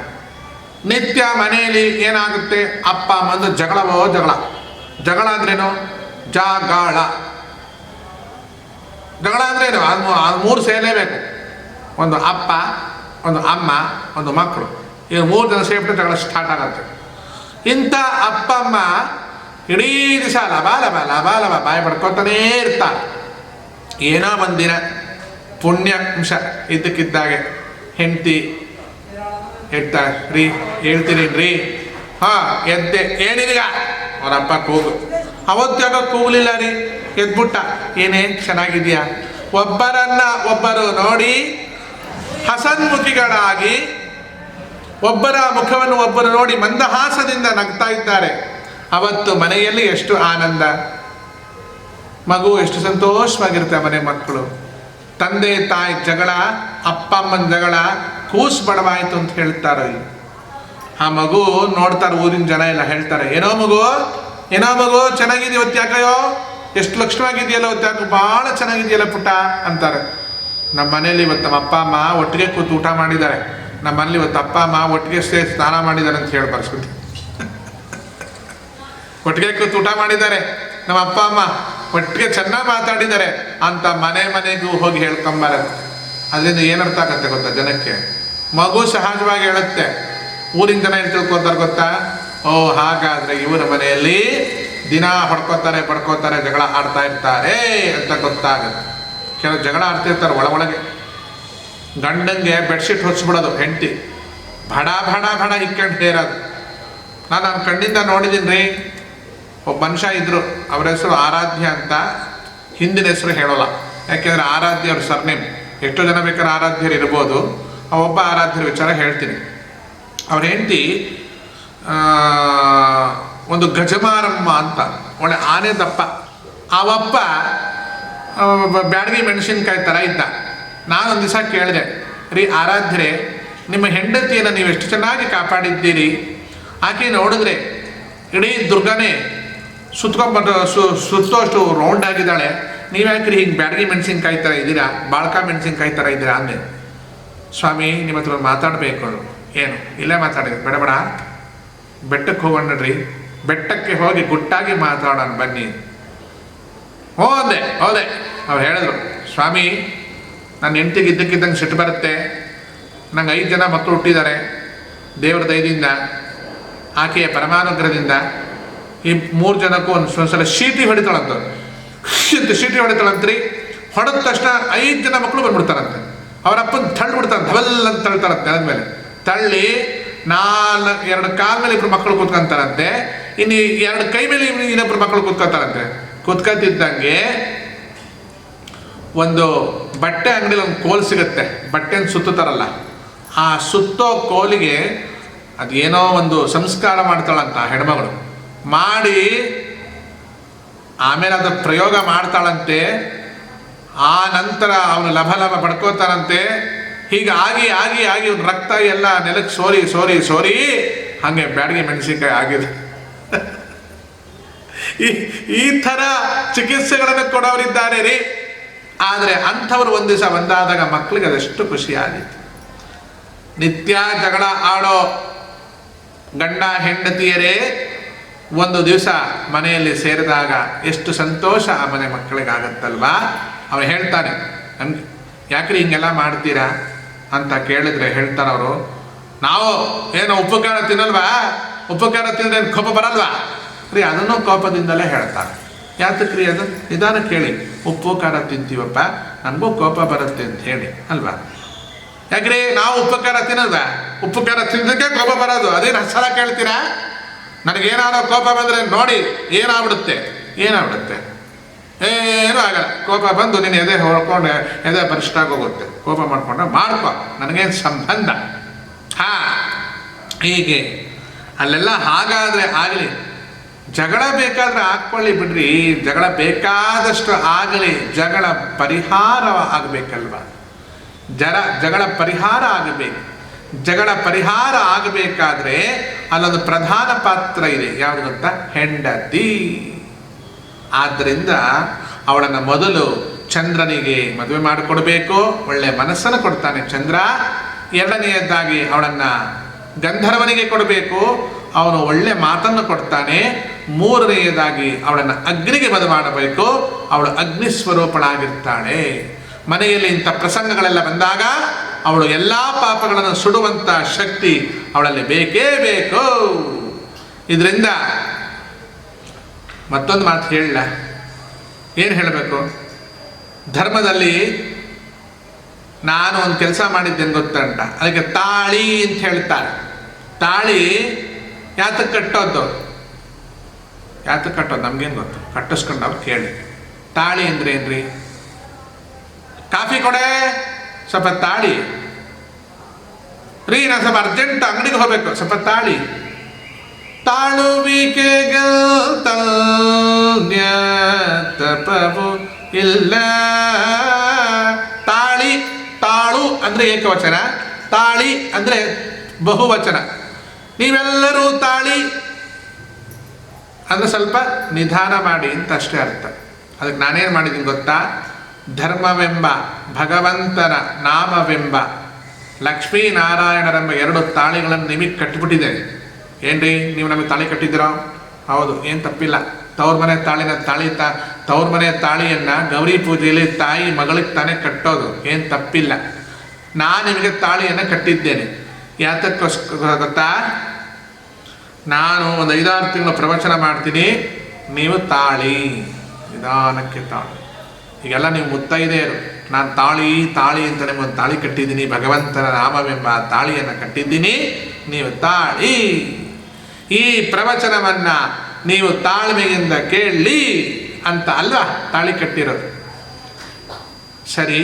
ನಿತ್ಯ ಮನೆಯಲ್ಲಿ ಏನಾಗುತ್ತೆ? ಅಪ್ಪ ಅಮ್ಮಂದು ಜಗಳವೋ ಜಗಳ. ಜಗಳ ಅಂದ್ರೇನು? ಜಗಳ ಅಂದ್ರೇನು? ಅದು 3 ಸೇರಲೇಬೇಕು. ಒಂದು ಅಪ್ಪ, ಒಂದು ಅಮ್ಮ, ಒಂದು ಮಕ್ಕಳು. ಇದು 3 ಜನ ಸೇರಿಬಿಟ್ಟು ಜಗಳ ಸ್ಟಾರ್ಟ್ ಆಗುತ್ತೆ. ಇಂಥ ಅಪ್ಪ ಅಮ್ಮ ಇಡೀ ದಿವಸ ಲಬ ಬಾಯಿ ಪಡ್ಕೊತಾನೇ ಇರ್ತಾರೆ. ಏನೋ ಒಂದಿನ ಪುಣ್ಯಾಂಶ ಇದ್ದಕ್ಕಿದ್ದಾಗೆ ಹೆಂಡತಿ ಹೇಳ್ತಾರೆ, ರೀ ಹೇಳ್ತೀನಿ ರೀ, ಹಾಂ ಎದ್ದೆ, ಏನಿದೀಗ ಅವರಪ್ಪ ಕೂಗು. ಅವತ್ತಾಗ ಕೂಗಲಿಲ್ಲ ರೀ, ಎದ್ಬಿಟ್ಟ, ಏನೇ ಚೆನ್ನಾಗಿದೆಯಾ. ಒಬ್ಬರನ್ನ ಒಬ್ಬರು ನೋಡಿ ಹಸನ್ಮುಖಿಗಳಾಗಿ ಒಬ್ಬರ ಮುಖವನ್ನು ಒಬ್ಬರು ನೋಡಿ ಮಂದಹಾಸದಿಂದ ನಗ್ತಾ ಇದ್ದಾರೆ. ಅವತ್ತು ಮನೆಯಲ್ಲಿ ಎಷ್ಟು ಆನಂದ, ಮಗು ಎಷ್ಟು ಸಂತೋಷವಾಗಿರುತ್ತೆ. ಮನೆ ಮಕ್ಕಳು, ತಂದೆ ತಾಯಿ ಜಗಳ, ಅಪ್ಪ ಅಮ್ಮನ ಜಗಳ, ಕೂಸು ಬಡವಾಯಿತು ಅಂತ ಹೇಳ್ತಾರೆ. ಆ ಮಗು ನೋಡ್ತಾರೆ, ಊರಿನ ಜನ ಎಲ್ಲ ಹೇಳ್ತಾರೆ, ಏನೋ ಮಗು ಚೆನ್ನಾಗಿದೆಯ ಯಾಕಯ್ಯೋ, ಎಷ್ಟು ಲಕ್ಷಣವಾಗಿದೆಯಲ್ಲ ಯಾಕೆ, ಭಾಳ ಚೆನ್ನಾಗಿದೆಯಲ್ಲ ಪುಟ್ಟ ಅಂತಾರೆ. ನಮ್ಮ ಮನೇಲಿ ಇವತ್ತು ನಮ್ಮ ಅಪ್ಪ ಅಮ್ಮ ಒಟ್ಟಿಗೆ ಕೂತು ಊಟ ಮಾಡಿದ್ದಾರೆ, ನಮ್ಮ ಮನೇಲಿ ಇವತ್ತು ಅಪ್ಪ ಅಮ್ಮ ಒಟ್ಟಿಗೆ ಸೇರಿ ಸ್ನಾನ ಮಾಡಿದ್ದಾರೆ ಅಂತ ಹೇಳಿ ಬರ್ಸ್ಬಿಟ್ಟು ಒಟ್ಟಿಗೆ ಕೂತು ಊಟ ಮಾಡಿದ್ದಾರೆ, ನಮ್ಮ ಅಪ್ಪ ಅಮ್ಮ ಒಟ್ಟಿಗೆ ಚೆನ್ನಾಗಿ ಮಾತಾಡಿದ್ದಾರೆ ಅಂತ ಮನೆಗೂ ಹೋಗಿ ಹೇಳ್ಕೊಂಬಾರದು. ಅದರಿಂದ ಏನರ್ಥ ಆಗತ್ತೆ ಗೊತ್ತಾ ಜನಕ್ಕೆ? ಮಗು ಸಹಜವಾಗಿ ಹೇಳುತ್ತೆ, ಊರಿನ ಜನ ಏನು ತಿಳ್ಕೊತಾರೆ ಗೊತ್ತಾ? ಓ ಹಾಗಾದರೆ ಇವರ ಮನೆಯಲ್ಲಿ ದಿನ ಹೊಡ್ಕೋತಾರೆ ಬಡ್ಕೋತಾರೆ, ಜಗಳ ಆಡ್ತಾ ಇರ್ತಾರೆ ಅಂತ ಗೊತ್ತಾಗುತ್ತೆ. ಕೆಲವು ಜಗಳ ಆಡ್ತಿರ್ತಾರೆ ಒಳಗೆ. ಗಂಡಂಗೆ ಬೆಡ್ಶೀಟ್ ಹೊಚ್ಬಿಡೋದು ಹೆಂಡತಿ, ಬಡ ಹಿಕ್ಕೊಂಡು ಹೇರೋದು. ನಾನು ನನ್ನ ಕಣ್ಣಿಂದ ನೋಡಿದ್ದೀನಿ ರೀ. ಒಬ್ಬ ಮನುಷ್ಯ ಇದ್ದರು, ಅವ್ರ ಹೆಸರು ಆರಾಧ್ಯ ಅಂತ. ಹಿಂದಿನ ಹೆಸರು ಹೇಳೋಲ್ಲ, ಯಾಕೆಂದರೆ ಆರಾಧ್ಯ ಅವ್ರ ಸರ್ನೇಮ್. ಎಷ್ಟೋ ಜನ ಬೇಕಾದ್ರೆ ಆರಾಧ್ಯರು ಇರ್ಬೋದು. ಒಬ್ಬ ಆರಾಧ್ಯರ ವಿಚಾರ ಹೇಳ್ತೀನಿ. ಅವ್ರ ಹೆಂಡತಿ ಒಂದು ಗಜಮಾರಮ್ಮ ಅಂತ, ಒಳ್ಳೆ ಆನೆ ದಪ್ಪ. ಅವಪ್ಪ ಬ್ಯಾಡಗಿ ಮೆಣಸಿನ್ಕಾಯಿ ಥರ ಇದ್ದ. ನಾನೊಂದು ದಿವಸ ಕೇಳಿದೆ, ರೀ ಆರಾಧ್ಯರೇ, ನಿಮ್ಮ ಹೆಂಡತಿಯನ್ನು ನೀವು ಎಷ್ಟು ಚೆನ್ನಾಗಿ ಕಾಪಾಡಿದ್ದೀರಿ, ಆಕೆ ನೋಡಿದ್ರೆ ಇಡೀ ದುರ್ಗನೇ ಸುತ್ತೋಷ್ಟು ರೌಂಡ್ ಆಗಿದ್ದಾಳೆ, ನೀವ್ಯಾಕ್ರಿ ಹಿಂಗೆ ಬ್ಯಾಡಗಿ ಮೆಣಸಿನ್ಕಾಯಿ ಥರ ಇದ್ದೀರಾ, ಬಾಳ್ಕ ಮೆಣಸಿನ್ಕಾಯಿ ಥರ ಇದ್ದೀರಾ ಅಂದೆ. ಸ್ವಾಮಿ ನಿಮ್ಮ ಹತ್ರ ಮಾತಾಡಬೇಕು. ಏನು ಇಲ್ಲೇ ಮಾತಾಡಿದೆ, ಬೇಡ ಬೆಟ್ಟಕ್ಕೆ ಹೋಗೋಣ್ರಿ, ಬೆಟ್ಟಕ್ಕೆ ಹೋಗಿ ಗುಟ್ಟಾಗಿ ಮಾತಾಡೋಣ ಬನ್ನಿ. ಹೋದೆ. ಅವ್ರು ಹೇಳಿದ್ರು, ಸ್ವಾಮಿ ನನ್ನ ಹೆಂಡತಿಗೆ ಇದ್ದಕ್ಕಿದ್ದಂಗೆ ಸಿಟ್ಟು ಬರುತ್ತೆ, ನಂಗೆ 5 ಜನ ಮಕ್ಕಳು ಹುಟ್ಟಿದ್ದಾರೆ, ದೇವರ ದಯದಿಂದ, ಆಕೆಯ ಪರಮಾನುಗ್ರಹದಿಂದ. ಈ 3 ಜನಕ್ಕೂ ಒಂದ್ಸಲ ಶೀಟಿ ಹೊಡಿತಾಳಂತ, ಶೀಟಿ ಹೊಡಿತಾಳಂತ್ರಿ. ಹೊಡೆದ ತಕ್ಷಣ 5 ಜನ ಮಕ್ಕಳು ಬಂದ್ಬಿಡ್ತಾರಂತೆ. ಅವರಪ್ಪನ ತಳ್ಳಿಬಿಡ್ತಾರೆ, ಧವಲ್ ಅಂತ ತಳ್ತಾರಂತೆ. ಆದ್ಮೇಲೆ ತಳ್ಳಿ 2 ಕಾಲ ಮೇಲೆ 2 ಮಕ್ಕಳು ಕೂತ್ಕೊಂತಾರಂತೆ, ಇನ್ನು 2 ಕೈ ಮೇಲೆ ಇನ್ನೊಬ್ರು ಮಕ್ಕಳು ಕೂತ್ಕೊತಾರಂತೆ. ಕೂತ್ಕೊತಿದ್ದಂಗೆ ಒಂದು ಬಟ್ಟೆ ಅಂಗಡಿಲಿ ಒಂದು ಕೋಲು ಸಿಗುತ್ತೆ, ಬಟ್ಟೆನ ಸುತ್ತಾರಲ್ಲ, ಆ ಸುತ್ತೋ ಕೋಲಿಗೆ ಅದೇನೋ ಒಂದು ಸಂಸ್ಕಾರ ಮಾಡ್ತಾಳಂತ ಹೆಣ್ಮಗಳು. ಮಾಡಿ ಆಮೇಲೆ ಅದರ ಪ್ರಯೋಗ ಮಾಡ್ತಾಳಂತೆ. ಆ ನಂತರ ಅವನು ಲಭ ಪಡ್ಕೋತಾರಂತೆ. ಹೀಗೆ ಆಗಿ ಒಂದು ರಕ್ತ ಎಲ್ಲ ನೆಲಕ್ಕೆ ಸೋರಿ ಹಾಗೆ ಬ್ಯಾಡಗಿ ಮೆಣಸಿನ್ಕಾಯಿ ಆಗಿದೆ. ಈ ಥರ ಚಿಕಿತ್ಸೆಗಳನ್ನು ಕೊಡೋರಿದ್ದಾರೆ ರೀ. ಆದರೆ ಅಂಥವ್ರು ಒಂದು ದಿವಸ ಬಂದಾದಾಗ ಮಕ್ಕಳಿಗೆ ಅದೆಷ್ಟು ಖುಷಿಯಾಗಿತ್ತು. ನಿತ್ಯ ಜಗಳ ಆಡೋ ಗಂಡ ಹೆಂಡತಿಯರೇ ಒಂದು ದಿವಸ ಮನೆಯಲ್ಲಿ ಸೇರಿದಾಗ ಎಷ್ಟು ಸಂತೋಷ ಆ ಮನೆ ಮಕ್ಕಳಿಗಾಗತ್ತಲ್ವಾ. ಅವನು ಹೇಳ್ತಾನೆ, ನಮ್ಗೆ ಯಾಕ್ರಿ ಹಿಂಗೆಲ್ಲ ಮಾಡ್ತೀರಾ ಅಂತ ಕೇಳಿದ್ರೆ ಹೇಳ್ತಾರವರು, ನಾವು ಏನೋ ಉಪ್ಪು ಖಾರ ತಿನ್ನಲ್ವಾ, ಉಪ್ಪು ಖಾರ ತಿಂದ್ರೆ ಏನು ಕೋಪ ಬರಲ್ವಾ ರೀ? ಅದನ್ನು ಕೋಪದಿಂದಲೇ ಹೇಳ್ತಾರೆ. ಯಾತಕ್ರಿ ಅದು? ನಿಧಾನ ಕೇಳಿ. ಉಪ್ಪು ಖಾರ ತಿಂತೀವಪ್ಪ, ನಮಗೂ ಕೋಪ ಬರುತ್ತೆ ಅಂತ ಹೇಳಿ ಅಲ್ವಾ? ಯಾಕ್ರಿ ನಾವು ಉಪ್ಪು ಖಾರ ತಿನ್ನಲ್ವಾ? ಉಪ್ಪು ಖಾರ ತಿನ್ನೋದಕ್ಕೆ ಕೋಪ ಬರೋದು, ಅದೇನು ಸಲ ಕೇಳ್ತೀರಾ? ನನಗೇನಾದ್ರೂ ಕೋಪ ಬಂದರೆ ನೋಡಿ ಏನಾಗ್ಬಿಡುತ್ತೆ? ಏನೂ ಆಗಲ್ಲ. ಕೋಪ ಬಂದು ನೀನು ಎದೆ ಹೊಡ್ಕೊಂಡು ಎದೆ ಬರಿಷ್ಠ ಆಗೋಗುತ್ತೆ. ಕೋಪ ಮಾಡ್ಕೊಂಡ್ರೆ ಮಾಡ್ಕೊ, ನನಗೇನು ಸಂಬಂಧ. ಹೀಗೆ ಅಲ್ಲೆಲ್ಲ ಹಾಗಾದರೆ ಆಗಲಿ. ಜಗಳ ಬೇಕಾದರೆ ಹಾಕ್ಕೊಳ್ಳಿ ಬಿಡ್ರಿ, ಜಗಳ ಬೇಕಾದಷ್ಟು ಆಗಲಿ, ಜಗಳ ಪರಿಹಾರ ಆಗಬೇಕಲ್ವ? ಜಗಳ ಪರಿಹಾರ ಆಗಬೇಕು. ಜಗಳ ಪರಿಹಾರ ಆಗಬೇಕಾದ್ರೆ ಅಲ್ಲೊಂದು ಪ್ರಧಾನ ಪಾತ್ರ ಇದೆ, ಯಾವುದು ಗೊತ್ತಾ? ಹೆಂಡತಿ. ಆದ್ದರಿಂದ ಅವಳನ್ನು ಮೊದಲು ಚಂದ್ರನಿಗೆ ಮದುವೆ ಮಾಡಿಕೊಡ್ಬೇಕು, ಒಳ್ಳೆ ಮನಸ್ಸನ್ನು ಕೊಡ್ತಾನೆ ಚಂದ್ರ. ಎರಡನೆಯದಾಗಿ ಅವಳನ್ನು ಗಂಧರ್ವನಿಗೆ ಕೊಡಬೇಕು, ಅವನು ಒಳ್ಳೆ ಮಾತನ್ನು ಕೊಡ್ತಾನೆ. ಮೂರನೆಯದಾಗಿ ಅವಳನ್ನು ಅಗ್ನಿಗೆ ಮದುವೆ ಮಾಡಬೇಕು, ಅವಳು ಅಗ್ನಿ ಸ್ವರೂಪಳಾಗಿರ್ತಾಳೆ. ಮನೆಯಲ್ಲಿ ಇಂಥ ಪ್ರಸಂಗಗಳೆಲ್ಲ ಬಂದಾಗ ಅವಳು ಎಲ್ಲ ಪಾಪಗಳನ್ನು ಸುಡುವಂಥ ಶಕ್ತಿ ಅವಳಲ್ಲಿ ಬೇಕೇ ಬೇಕು. ಇದರಿಂದ ಮತ್ತೊಂದು ಮಾತು ಹೇಳಲ್ಲ, ಏನು ಹೇಳಬೇಕು? ಧರ್ಮದಲ್ಲಿ ನಾನು ಒಂದು ಕೆಲಸ ಮಾಡಿದ್ದೇನೆ ಗೊತ್ತಂಟ, ಅದಕ್ಕೆ ತಾಳಿ ಅಂತ ಹೇಳ್ತಾರೆ. ತಾಳಿ ಯಾತಕ್ಕೆ ಕಟ್ಟೋದು? ಯಾತಕ್ಕೆ ಕಟ್ಟೋದು ನಮ್ಗೇನು ಗೊತ್ತು, ಕಟ್ಟಿಸ್ಕೊಂಡವ್ರು ಕೇಳಿ. ತಾಳಿ ಅಂದ್ರೆ ಏನ್ರಿ? ಕಾಫಿ ಕೊಡೆ ಸ್ವಲ್ಪ ತಾಳಿ ರೀ, ನಾನು ಸ್ವಲ್ಪ ಅರ್ಜೆಂಟ್ ಅಂಗಡಿಗೆ ಹೋಗ್ಬೇಕು, ಸ್ವಲ್ಪ ತಾಳಿ. ತಾಳುವಿಕೆಗೂ ಇಲ್ಲ. ತಾಳಿ, ತಾಳು ಅಂದ್ರೆ ಏಕವಚನ, ತಾಳಿ ಅಂದ್ರೆ ಬಹುವಚನ. ನೀವೆಲ್ಲರೂ ತಾಳಿ ಅಂದ್ರೆ ಸ್ವಲ್ಪ ನಿಧಾನ ಮಾಡಿ ಅಂತ ಅಷ್ಟೇ ಅರ್ಥ. ಅದಕ್ಕೆ ನಾನೇನು ಮಾಡಿದ್ದೀನಿ ಗೊತ್ತಾ? ಧರ್ಮವೆಂಬ ಭಗವಂತನ ನಾಮವೆಂಬ ಲಕ್ಷ್ಮೀನಾರಾಯಣರೆಂಬ 2 ತಾಳಿಗಳನ್ನು ನಿಮಗೆ ಕಟ್ಟಿಬಿಟ್ಟಿದ್ದೇನೆ. ಏನ್ರಿ ನೀವು ನಮಗೆ ತಾಳಿ ಕಟ್ಟಿದ್ದೀರೋ? ಹೌದು, ಏನು ತಪ್ಪಿಲ್ಲ. ತವ್ರ ಮನೆ ತಾಳಿನ ತವ್ರ ಮನೆ ತಾಳಿಯನ್ನು ಗೌರಿ ಪೂಜೆಯಲ್ಲಿ ತಾಯಿ ಮಗಳಿಗೆ ತಾನೇ ಕಟ್ಟೋದು, ಏನು ತಪ್ಪಿಲ್ಲ. ನಾನು ನಿಮಗೆ ತಾಳಿಯನ್ನು ಕಟ್ಟಿದ್ದೇನೆ. ಯಾತಕ್ಕೋಸ್ಕರ ಗೊತ್ತಾ? ನಾನು ಒಂದು 5-6 ತಿಂಗಳು ಪ್ರವಚನ ಮಾಡ್ತೀನಿ, ನೀವು ತಾಳಿ, ನಿಧಾನಕ್ಕೆ ತಾಳಿ. ಈಗೆಲ್ಲ ನೀವು ಮುತ್ತೈದೆಯರು, ನಾನು ತಾಳಿ ಅಂತ ನಿಮಗೊಂದು ತಾಳಿ ಕಟ್ಟಿದ್ದೀನಿ, ಭಗವಂತನ ನಾಮವೆಂಬ ತಾಳಿಯನ್ನು ಕಟ್ಟಿದ್ದೀನಿ, ನೀವು ತಾಳಿ. ಈ ಪ್ರವಚನವನ್ನು ನೀವು ತಾಳ್ಮೆಯಿಂದ ಕೇಳಿ ಅಂತ ಅಲ್ವಾ ತಾಳಿ ಕಟ್ಟಿರೋದು. ಸರಿ,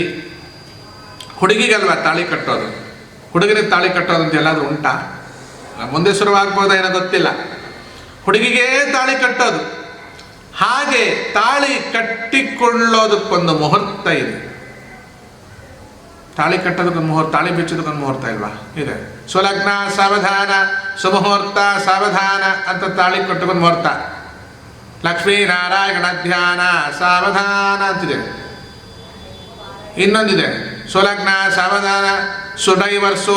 ಹುಡುಗಿಗಲ್ವಾ ತಾಳಿ ಕಟ್ಟೋದು? ಹುಡುಗನಿಗೆ ತಾಳಿ ಕಟ್ಟೋದು ಅಂತ ಎಲ್ಲಾದರೂ ಉಂಟಾ? ಮುಂದೆ ಶುರುವಾಗ್ಬೋದ ಏನೋ ಗೊತ್ತಿಲ್ಲ. ಹುಡುಗಿಗೆ ತಾಳಿ ಕಟ್ಟೋದು. ಹಾಗೆ ತಾಳಿ ಕಟ್ಟಿಕೊಳ್ಳೋದಕ್ಕೊಂದು ಮುಹೂರ್ತ ಇದೆ. ತಾಳಿ ಕಟ್ಟೋದಕ್ಕೊಂದು ಮುಹೂರ್ತ, ತಾಳಿ ಬಿಚ್ಚೋದಕ್ಕೊಂದು ಮುಹೂರ್ತ ಇಲ್ವಾ? ಇದೆ. ಸುಲಗ್ನ ಸಾವಧಾನ, ಸುಮುಹೂರ್ತ ಸಾವಧಾನ ಅಂತ ತಾಳಿ ಕಟ್ಟೋದಕ್ಕೊಂದು ಮುಹೂರ್ತ. ಲಕ್ಷ್ಮೀನಾರಾಯಣ ಧ್ಯಾನ ಸಾವಧಾನ ಅಂತಿದೆ. ಇನ್ನೊಂದಿದೆ, ಸುಲಗ್ನ ಸಾವಧಾನ, ಸುಡೈವರ್ಸು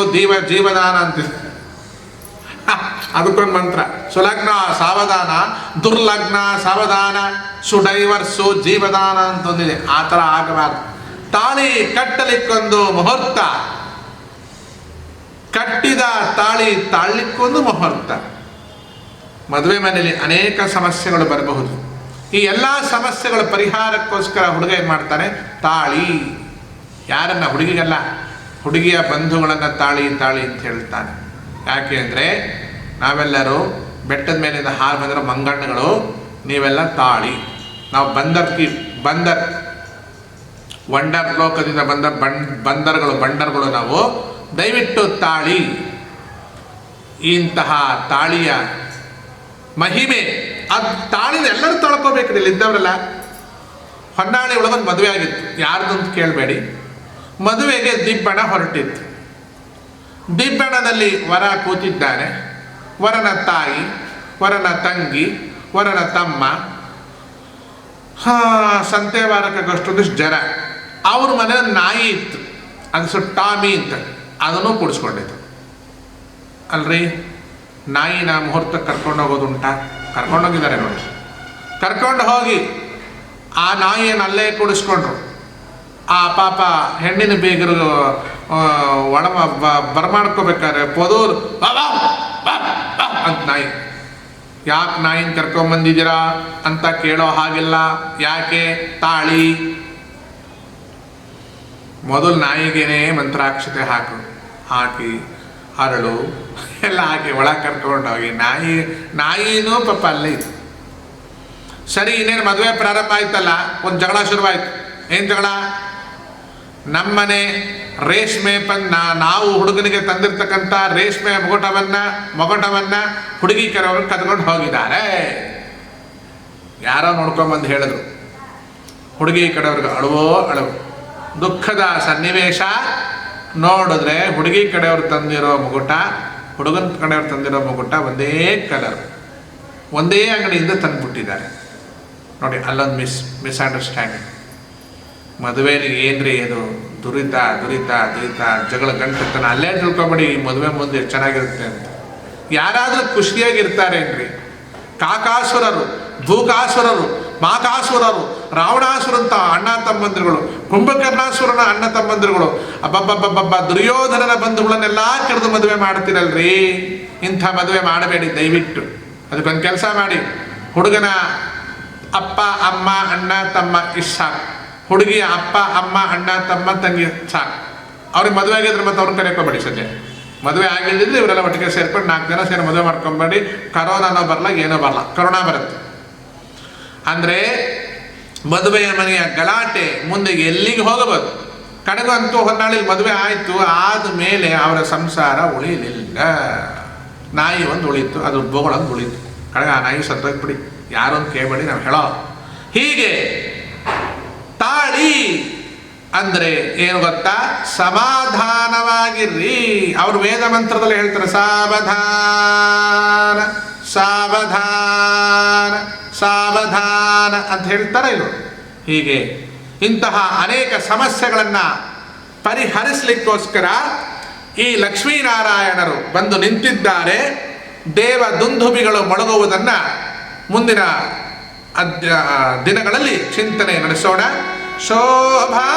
ಜೀವದಾನ ಅಂತಿದೆ. ಅದಕ್ಕೊಂದು ಮಂತ್ರ. ಸುಲಗ್ನ ಸಾವಧಾನ, ದುರ್ಲಗ್ನ ಸಾವಧಾನ, ಸುಡೈವರ್ಸು ಜೀವದಾನ ಅಂತಂದಿದೆ. ಆ ಥರ ಆಗಬಾರ್ದು. ತಾಳಿ ಕಟ್ಟಲಿಕ್ಕೊಂದು ಮುಹೂರ್ತ, ಕಟ್ಟಿದ ತಾಳಿ ತಾಳ್ಲಿಕ್ಕೊಂದು ಮುಹೂರ್ತ. ಮದುವೆ ಮನೆಯಲ್ಲಿ ಅನೇಕ ಸಮಸ್ಯೆಗಳು ಬರಬಹುದು. ಈ ಎಲ್ಲ ಸಮಸ್ಯೆಗಳ ಪರಿಹಾರಕ್ಕೋಸ್ಕರ ಹುಡುಗ ಏನು ಮಾಡ್ತಾನೆ? ತಾಳಿ. ಯಾರನ್ನ? ಹುಡುಗಿಗಲ್ಲ, ಹುಡುಗಿಯ ಬಂಧುಗಳನ್ನು ತಾಳಿ ತಾಳಿ ಅಂತ ಹೇಳ್ತಾನೆ. ಯಾಕೆ ಅಂದರೆ ನಾವೆಲ್ಲರೂ ಬೆಟ್ಟದ ಮೇಲಿಂದ ಹಾರು ಬಂದಿರೋ ಮಂಗಣ್ಣಗಳು, ನೀವೆಲ್ಲ ತಾಳಿ. ನಾವು ಬಂದರ್ ವಂಡರ್ ಲೋಕದಿಂದ ಬಂದ ಬಂಡರ್ಗಳು ನಾವು. ದಯವಿಟ್ಟು ತಾಳಿ, ಇಂತಹ ತಾಳಿಯ ಮಹಿಮೆ, ಅದು ತಾಳಿನ ಎಲ್ಲರೂ ತಳ್ಕೋಬೇಕು. ಇಲ್ಲಿದ್ದವರೆಲ್ಲ ಹೊನ್ನಾಳಿ ಒಳಗೊಂದು ಮದುವೆ ಆಗಿತ್ತು, ಯಾರ್ದಂತ ಕೇಳಬೇಡಿ. ಮದುವೆಗೆ ದಿಬ್ಬಣ ಹೊರಟಿತ್ತು. ದಿಬ್ಬಣದಲ್ಲಿ ವರ ಕೂತಿದ್ದಾನೆ. ವರನ ತಾಯಿ, ವರನ ತಂಗಿ, ವರನ ತಮ್ಮ, ಸಂತೆ ವಾರಕ್ಕಾಗಷ್ಟೊಂದಿಷ್ಟು ಜನ. ಅವ್ರ ಮನೆಯಲ್ಲಿ ನಾಯಿ ಇತ್ತು, ಅದು ಟಾಮಿ ಅಂತ, ಅದನ್ನು ಕೂಡಿಸ್ಕೊಂಡಿತ್ತು. ಅಲ್ರಿ, ನಾಯಿನ ಮುಹೂರ್ತಕ್ಕೆ ಕರ್ಕೊಂಡು ಹೋಗೋದುಂಟಾ? ಕರ್ಕೊಂಡೋಗಿದ್ದಾರೆ ನೋಡಿ. ಕರ್ಕೊಂಡು ಹೋಗಿ ಆ ನಾಯಿಯನ್ನು ಅಲ್ಲೇ ಕೂಡಿಸ್ಕೊಂಡ್ರು. ಆ ಪಾಪ ಹೆಣ್ಣಿನ ಬೇಗರು ಒಳ ಬರಮಾಡ್ಕೋಬೇಕಾದ್ರೆ ಪೊದೂರು ಅಂತ ನಾಯಿ. ಯಾಕೆ ನಾಯಿನ ಕರ್ಕೊಂಬಂದಿದ್ದೀರಾ ಅಂತ ಕೇಳೋ ಹಾಗಿಲ್ಲ. ಯಾಕೆ? ತಾಳಿ. ಮೊದಲು ನಾಯಿಗೇನೆ ಮಂತ್ರಾಕ್ಷತೆ ಹಾಕಿ ಅರಳು ಎಲ್ಲ ಹಾಕಿ ಒಳಗೆ ಕರ್ಕೊಂಡೋಗಿ ನಾಯಿನೂ ಪಾಪ ಅಲ್ಲೇ ಇತ್ತು. ಸರಿ, ಇನ್ನೇನು ಮದುವೆ ಪ್ರಾರಂಭ ಆಯ್ತಲ್ಲ, ಒಂದು ಜಗಳ ಶುರುವಾಯ್ತು. ಏನು ಜಗಳ? ನಮ್ಮನೆ ರೇಷ್ಮೆ ನಾವು ಹುಡುಗನಿಗೆ ತಂದಿರ್ತಕ್ಕಂಥ ರೇಷ್ಮೆ ಮೊಗಟವನ್ನ ಹುಡುಗಿ ಕರೆಯವರು ಕದ್ಕೊಂಡು ಹೋಗಿದ್ದಾರೆ. ಯಾರೋ ನೋಡ್ಕೊಂಬಂದು ಹೇಳಿದ್ರು. ಹುಡುಗಿ ಕಡೆಯವ್ರಿಗೆ ಅಳುವು. ದುಃಖದ ಸನ್ನಿವೇಶ. ನೋಡಿದ್ರೆ ಹುಡುಗಿ ಕಡೆಯವ್ರು ತಂದಿರೋ ಮುಗುಟ, ಹುಡುಗನ ಕಡೆಯವ್ರು ತಂದಿರೋ ಮುಗುಟ ಒಂದೇ ಕಲರ್, ಒಂದೇ ಅಂಗಡಿಯಿಂದ ತಂದುಬಿಟ್ಟಿದ್ದಾರೆ ನೋಡಿ. ಅಲ್ಲೊಂದು ಮಿಸ್ಅಂಡರ್ಸ್ಟ್ಯಾಂಡಿಂಗ್. ಮದುವೆಯಲ್ಲಿ ಏನ್ರಿ ಇದು? ದುರಿತ ಜಗಳ ಗಂಟತನ. ಅಲ್ಲೇ ತಿಳ್ಕೊಬೇಡಿ ಈ ಮದುವೆ ಮುಂದೆ ಎಷ್ಟು ಚೆನ್ನಾಗಿರುತ್ತೆ ಅಂತ. ಯಾರಾದರೂ ಖುಷಿಯಾಗಿರ್ತಾರೇನ್ರಿ? ಕಾಕಾಸುರರು, ಭೂಕಾಸುರರು, ಮಾಕಾಸುರರು, ರಾವಣಾಸುರಂತ ಅಣ್ಣ ತಮ್ಮಂದಿರುಗಳು, ಕುಂಭಕರ್ಣಾಸುರನ ಅಣ್ಣ ತಮ್ಮಂದಿರುಗಳು, ಅಬ್ಬಬ್ಬಬ್ಬಬ್ಬ ದುರ್ಯೋಧನನ ಬಂಧುಗಳನ್ನೆಲ್ಲ ಕರೆದು ಮದುವೆ ಮಾಡ್ತಿರಲ್ರಿ. ಇಂಥ ಮದುವೆ ಮಾಡಬೇಡಿ ದಯವಿಟ್ಟು. ಅದಕ್ಕೊಂದು ಕೆಲಸ ಮಾಡಿ, ಹುಡುಗನ ಅಪ್ಪ ಅಮ್ಮ ಅಣ್ಣ ತಮ್ಮ ಇಷ್ಟು ಸಾಕು, ಹುಡುಗಿಯ ಅಪ್ಪ ಅಮ್ಮ ಅಣ್ಣ ತಮ್ಮ ತಂಗಿ ಸಾಕು. ಅವ್ರಿಗೆ ಮದುವೆ ಆಗಿದ್ರೆ ಮತ್ತೆ ಅವ್ರನ್ನ ಕರೆಯೋಕೋಬೇಡಿ ಸದ್ಯ. ಮದುವೆ ಆಗಿಲ್ಲದಿದ್ರೆ ಇವರೆಲ್ಲ ಒಟ್ಟಿಗೆ ಸೇರ್ಕೊಂಡು 4 ಜನ ಸೇರಿ ಮದುವೆ ಮಾಡ್ಕೊಂಬೇಡಿ. ಕರೋನಾನೋ ಬರಲ್ಲ, ಏನೋ ಬರಲ್ಲ, ಕರೋನಾ ಬರುತ್ತೆ. ಅಂದರೆ ಮದುವೆಯ ಮನೆಯ ಗಲಾಟೆ ಮುಂದೆ ಎಲ್ಲಿಗೆ ಹೋಗಬಹುದು. ಕಡೆಗಂತೂ ಹೊನ್ನಾಳಿಗೆ ಮದುವೆ ಆಯಿತು, ಆದಮೇಲೆ ಅವರ ಸಂಸಾರ ಉಳಿಲಿಲ್ಲ. ನಾಯಿ ಒಂದು ಉಳಿತು, ಅದು ಬೋಗಳೊಂದು ಉಳಿತು. ಕಡೆಗೆ ಆ ನಾಯಿ ಸತ್ತೋಗ್ಬಿಡಿ, ಯಾರೊಂದು ಕೇಳಬೇಡಿ, ನಾವು ಹೇಳೋ. ಹೀಗೆ ತಾಳಿ ಅಂದರೆ ಏನು ಗೊತ್ತಾ? ಸಮಾಧಾನವಾಗಿರ್ರಿ. ಅವರು ವೇದ ಮಂತ್ರದಲ್ಲಿ ಹೇಳ್ತಾರೆ, ಸಾವಧಾನ ಸಾವಧಾನ ಸಾವಧಾನ ಅಂತ ಹೇಳ್ತಾರೆ ಇವರು. ಹೀಗೆ ಇಂತಹ ಅನೇಕ ಸಮಸ್ಯೆಗಳನ್ನು ಪರಿಹರಿಸಲಿಕ್ಕೋಸ್ಕರ ಈ ಲಕ್ಷ್ಮೀನಾರಾಯಣರು ಬಂದು ನಿಂತಿದ್ದಾರೆ. ದೇವ ದುಂದುಭಿಗಳು ಮೊಳಗುವುದನ್ನು ಮುಂದಿನ ದಿನಗಳಲ್ಲಿ ಚಿಂತನೆ ನಡೆಸೋಣ. ಶೋಭಾ